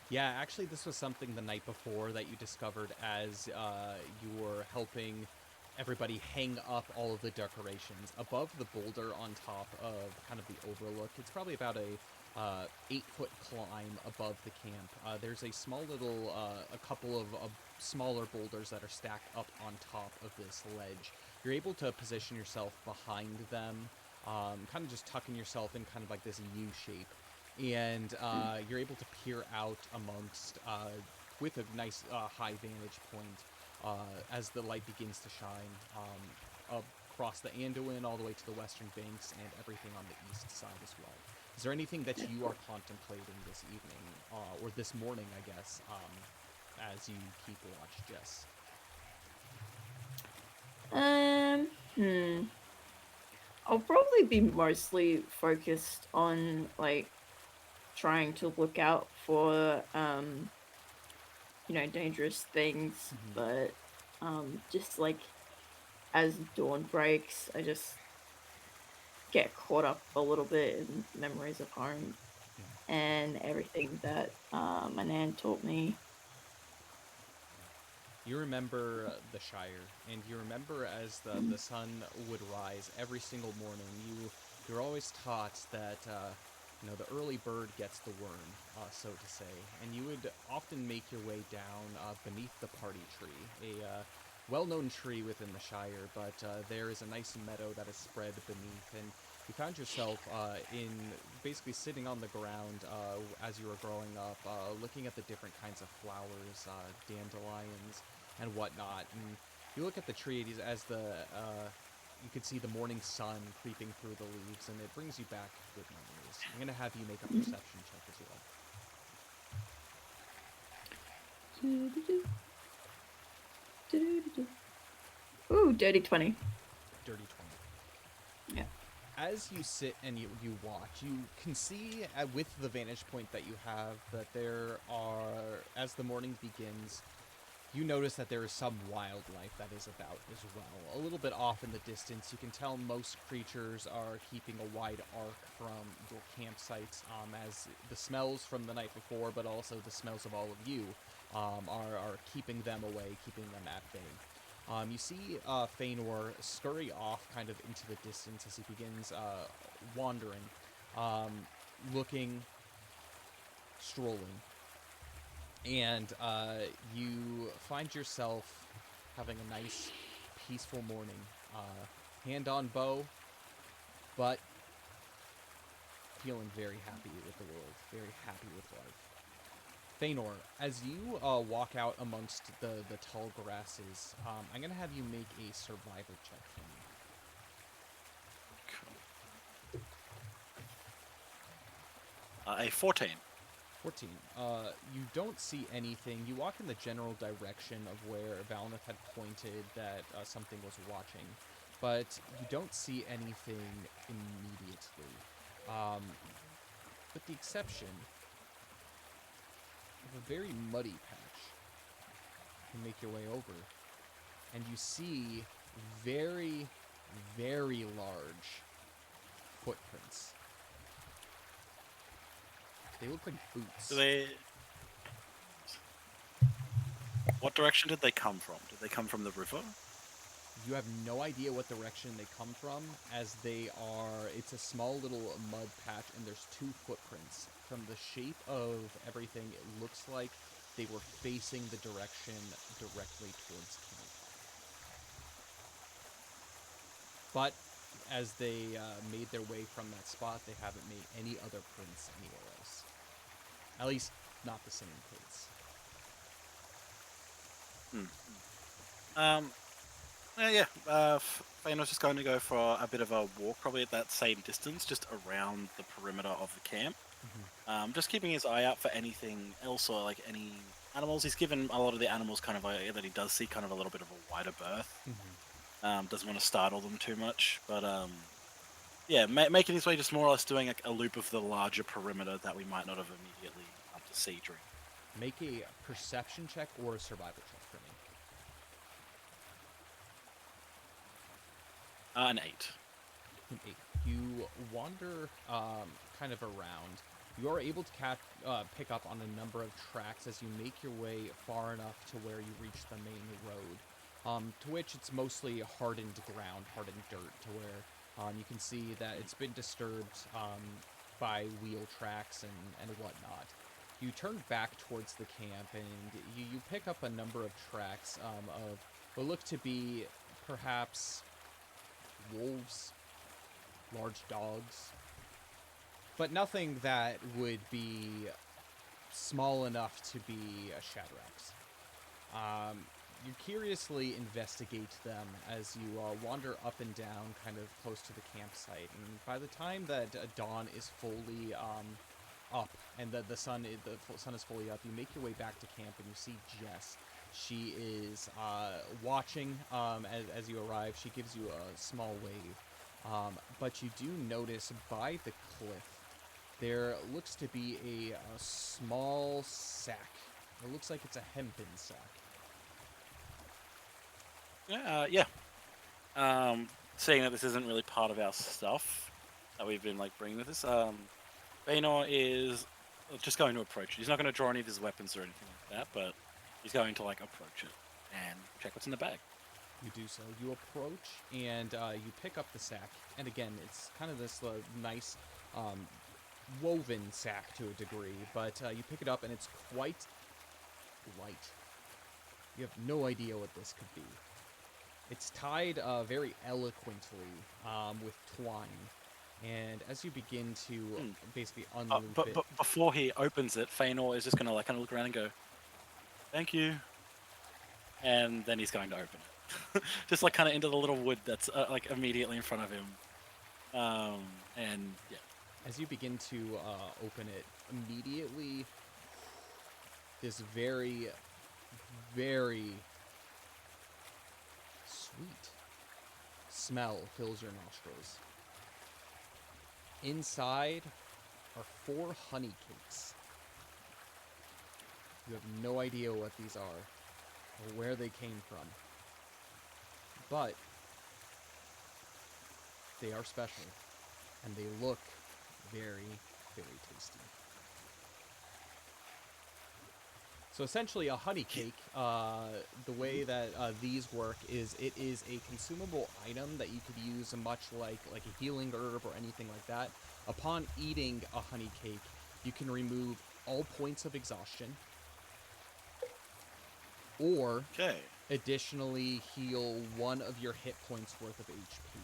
Yeah, actually, this was something the night before that you discovered as you were helping everybody hang up all of the decorations above the boulder on top of kind of the overlook. It's probably about a 8-foot climb above the camp. There's a small little, a couple of smaller boulders that are stacked up on top of this ledge. You're able to position yourself behind them, kind of just tucking yourself in kind of like this U shape. And you're able to peer out amongst, with a nice high vantage point, as the light begins to shine across the Anduin all the way to the western banks and everything on the east side as well. Is there anything that you are contemplating this evening, or this morning, I guess, as you keep watch, Jess? I'll probably be mostly focused on, like, trying to look out for dangerous things, but just like as dawn breaks, I just get caught up a little bit in memories of home and everything that my nan taught me. You remember the Shire, and you remember as the sun would rise every single morning. You're always taught that the early bird gets the worm, so to say, and you would often make your way down beneath the party tree, a well-known tree within the Shire, but there is a nice meadow that is spread beneath, and you found yourself in basically sitting on the ground as you were growing up, looking at the different kinds of flowers, dandelions, and whatnot. And you look at the tree as you could see the morning sun creeping through the leaves, and it brings you back good memories. I'm gonna have you make a perception check as well. Ooh, dirty 20. Dirty 20. Yeah. As you sit and you watch, you can see with the vantage point that you have that there are, as the morning begins, you notice that there is some wildlife that is about as well. A little bit off in the distance, you can tell most creatures are keeping a wide arc from your campsites, as the smells from the night before, but also the smells of all of you, are keeping them away, keeping them at bay. You see Feanor scurry off kind of into the distance as he begins wandering, looking, strolling. And you find yourself having a nice, peaceful morning. Hand on bow, but feeling very happy with the world, very happy with life. Feanor, as you walk out amongst the tall grasses, I'm going to have you make a survival check for me. A 14. 14. You don't see anything. You walk in the general direction of where Valnath had pointed that something was watching, but you don't see anything immediately. With the exception of a very muddy patch. You make your way over, and you see very, very large footprints. They look like boots. What direction did they come from? Did they come from the river? You have no idea what direction they come from, as it's a small little mud patch, and there's 2 footprints. From the shape of everything, it looks like they were facing the direction directly towards camp. But as they made their way from that spot, they haven't made any other prints anywhere else. At least, not the same pace. Um, yeah. Feanor's just going to go for a bit of a walk, probably at that same distance, just around the perimeter of the camp. Just keeping his eye out for anything else or like any animals. He's given a lot of the animals kind of that he does see kind of a little bit of a wider berth. Doesn't want to startle them too much, but yeah, making his way just more or less doing like a loop of the larger perimeter that we might not have immediately up to see during. Make a perception check or a survival check for me. An 8. An 8. You wander kind of around. You are able to pick up on a number of tracks as you make your way far enough to where you reach the main road, to which it's mostly hardened ground, hardened dirt, to where you can see that it's been disturbed by wheel tracks and whatnot. You turn back towards the camp and you pick up a number of tracks of what look to be perhaps wolves, large dogs, but nothing that would be small enough to be a Shadrax. You curiously investigate them as you wander up and down kind of close to the campsite, and by the time that dawn is fully up and the sun is fully up, you make your way back to camp and you see Jess. She is watching as you arrive. She gives you a small wave. But you do notice by the cliff, there looks to be a small sack. It looks like it's a hempen sack. Yeah. Seeing that this isn't really part of our stuff that we've been like bringing with us, Baynor is just going to approach it. He's not going to draw any of his weapons or anything like that, but he's going to like approach it and check what's in the bag. You do so. You approach and you pick up the sack. And again, it's kind of this nice woven sack to a degree, but you pick it up and it's quite light. You have no idea what this could be. It's tied very eloquently with twine. And as you begin to basically unloop but, it... but before he opens it, Feanor is just going to like kind of look around and go, "Thank you," and then he's going to open it, just like kind of into the little wood that's like immediately in front of him. And yeah, as you begin to open it, immediately this very, very sweet smell fills your nostrils. Inside are 4 honey cakes. You have no idea what these are or where they came from, but they are special and they look very, very tasty. So essentially a honey cake, the way that these work is it is a consumable item that you could use much like a healing herb or anything like that. Upon eating a honey cake, you can remove all points of exhaustion, or additionally heal 1 of your hit points worth of HP.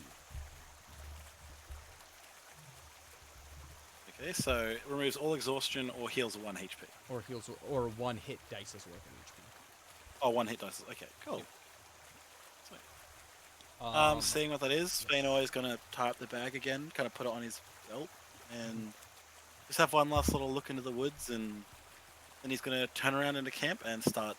Okay, so it removes all exhaustion or heals 1 HP. Or heals, or 1 hit dice's worth of HP. Oh, 1 hit dice. Okay, cool. Yeah. Sweet. Seeing what that is, Feanor is going to tie up the bag again, kind of put it on his belt, and just have one last little look into the woods, and then he's going to turn around into camp and start.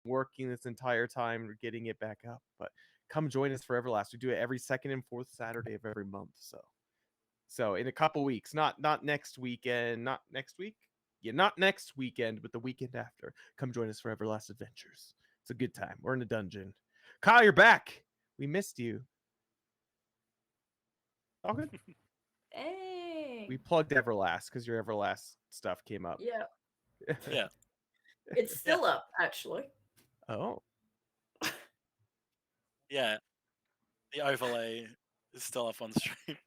Working this entire time getting it back up, but come join us for Everlast. We do it every second and fourth Saturday of every month, so So in a couple weeks, not next weekend, not next week. Yeah, not next weekend, but the weekend after. Come join us for Everlast Adventures. It's a good time. We're in a dungeon. Kyle, you're back. We missed you. All good. Dang. We plugged Everlast because your Everlast stuff came up. Yeah. Yeah. It's still up, actually. Oh. Yeah. The overlay is still up on stream.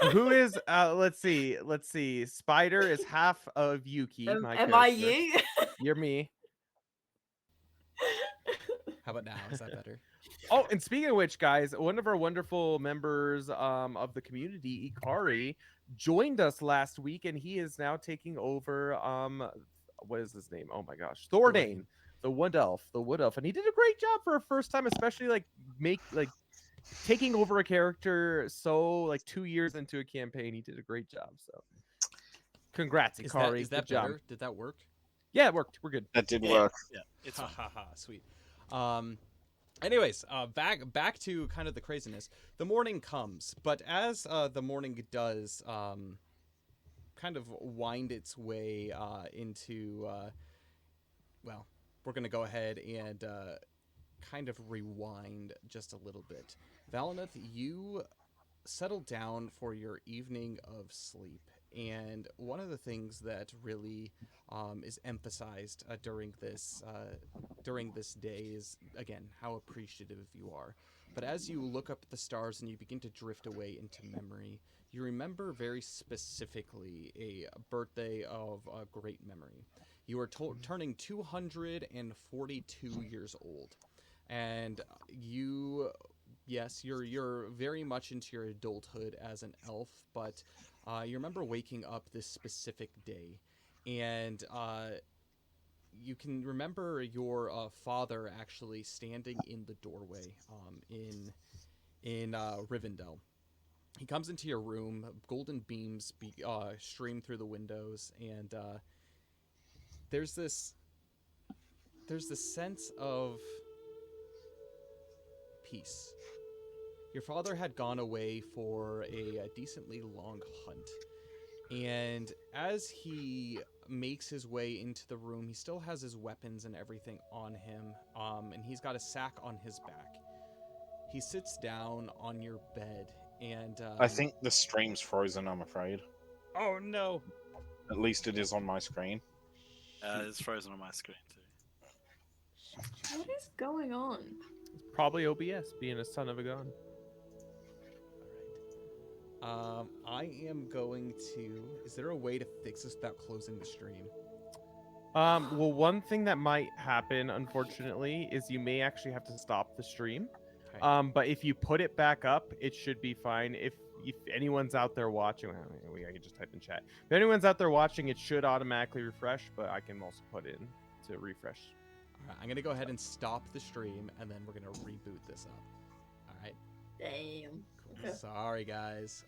Oh Who is let's see. Spider is half of Yuki, no! my Am I character. you? You're me. How about now? Is that better? Oh, and speaking of which, guys, one of our wonderful members of the community, Ikari, joined us last week, and he is now taking over. What is his name? Oh my gosh, Thordain, the wood elf, and he did a great job for a first time, especially taking over a character so 2 years into a campaign. He did a great job. So, congrats, Ikari. Is that Good job. better? Did that work? Yeah, it worked. We're good. That did Yeah. work. Yeah. It's Ha fine. ha ha! Sweet. Anyways, back to kind of the craziness. The morning comes, but as the morning does, kind of wind its way into, well, we're gonna go ahead and kind of rewind just a little bit. Valineth, you settle down for your evening of sleep, and one of the things that really is emphasized during this day is, again, how appreciative you are. But as you look up at the stars and you begin to drift away into memory, you remember very specifically a birthday of a great memory. You are turning 242 years old, and yes, you're very much into your adulthood as an elf, but you remember waking up this specific day, and you can remember your father actually standing in the doorway in Rivendell. He comes into your room, golden beams stream through the windows, and there's this sense of peace. Your father had gone away for a decently long hunt, and as he makes his way into the room, he still has his weapons and everything on him, and he's got a sack on his back. He sits down on your bed, and I think the stream's frozen, I'm afraid. oh no! At least it is on my screen. It's frozen on my screen too. What is going on? It's probably OBS being a son of a gun. All right. I am going to. Is there a way to fix this without closing the stream? Well, one thing that might happen, unfortunately, is you may actually have to stop the stream. Okay. But if you put it back up, it should be fine. If anyone's out there watching, I can just type in chat. If anyone's out there watching, it should automatically refresh, but I can also put in to refresh. All right. I'm gonna go ahead and stop the stream, and then we're gonna reboot this up. All right. Damn. Cool. Okay. Sorry, guys.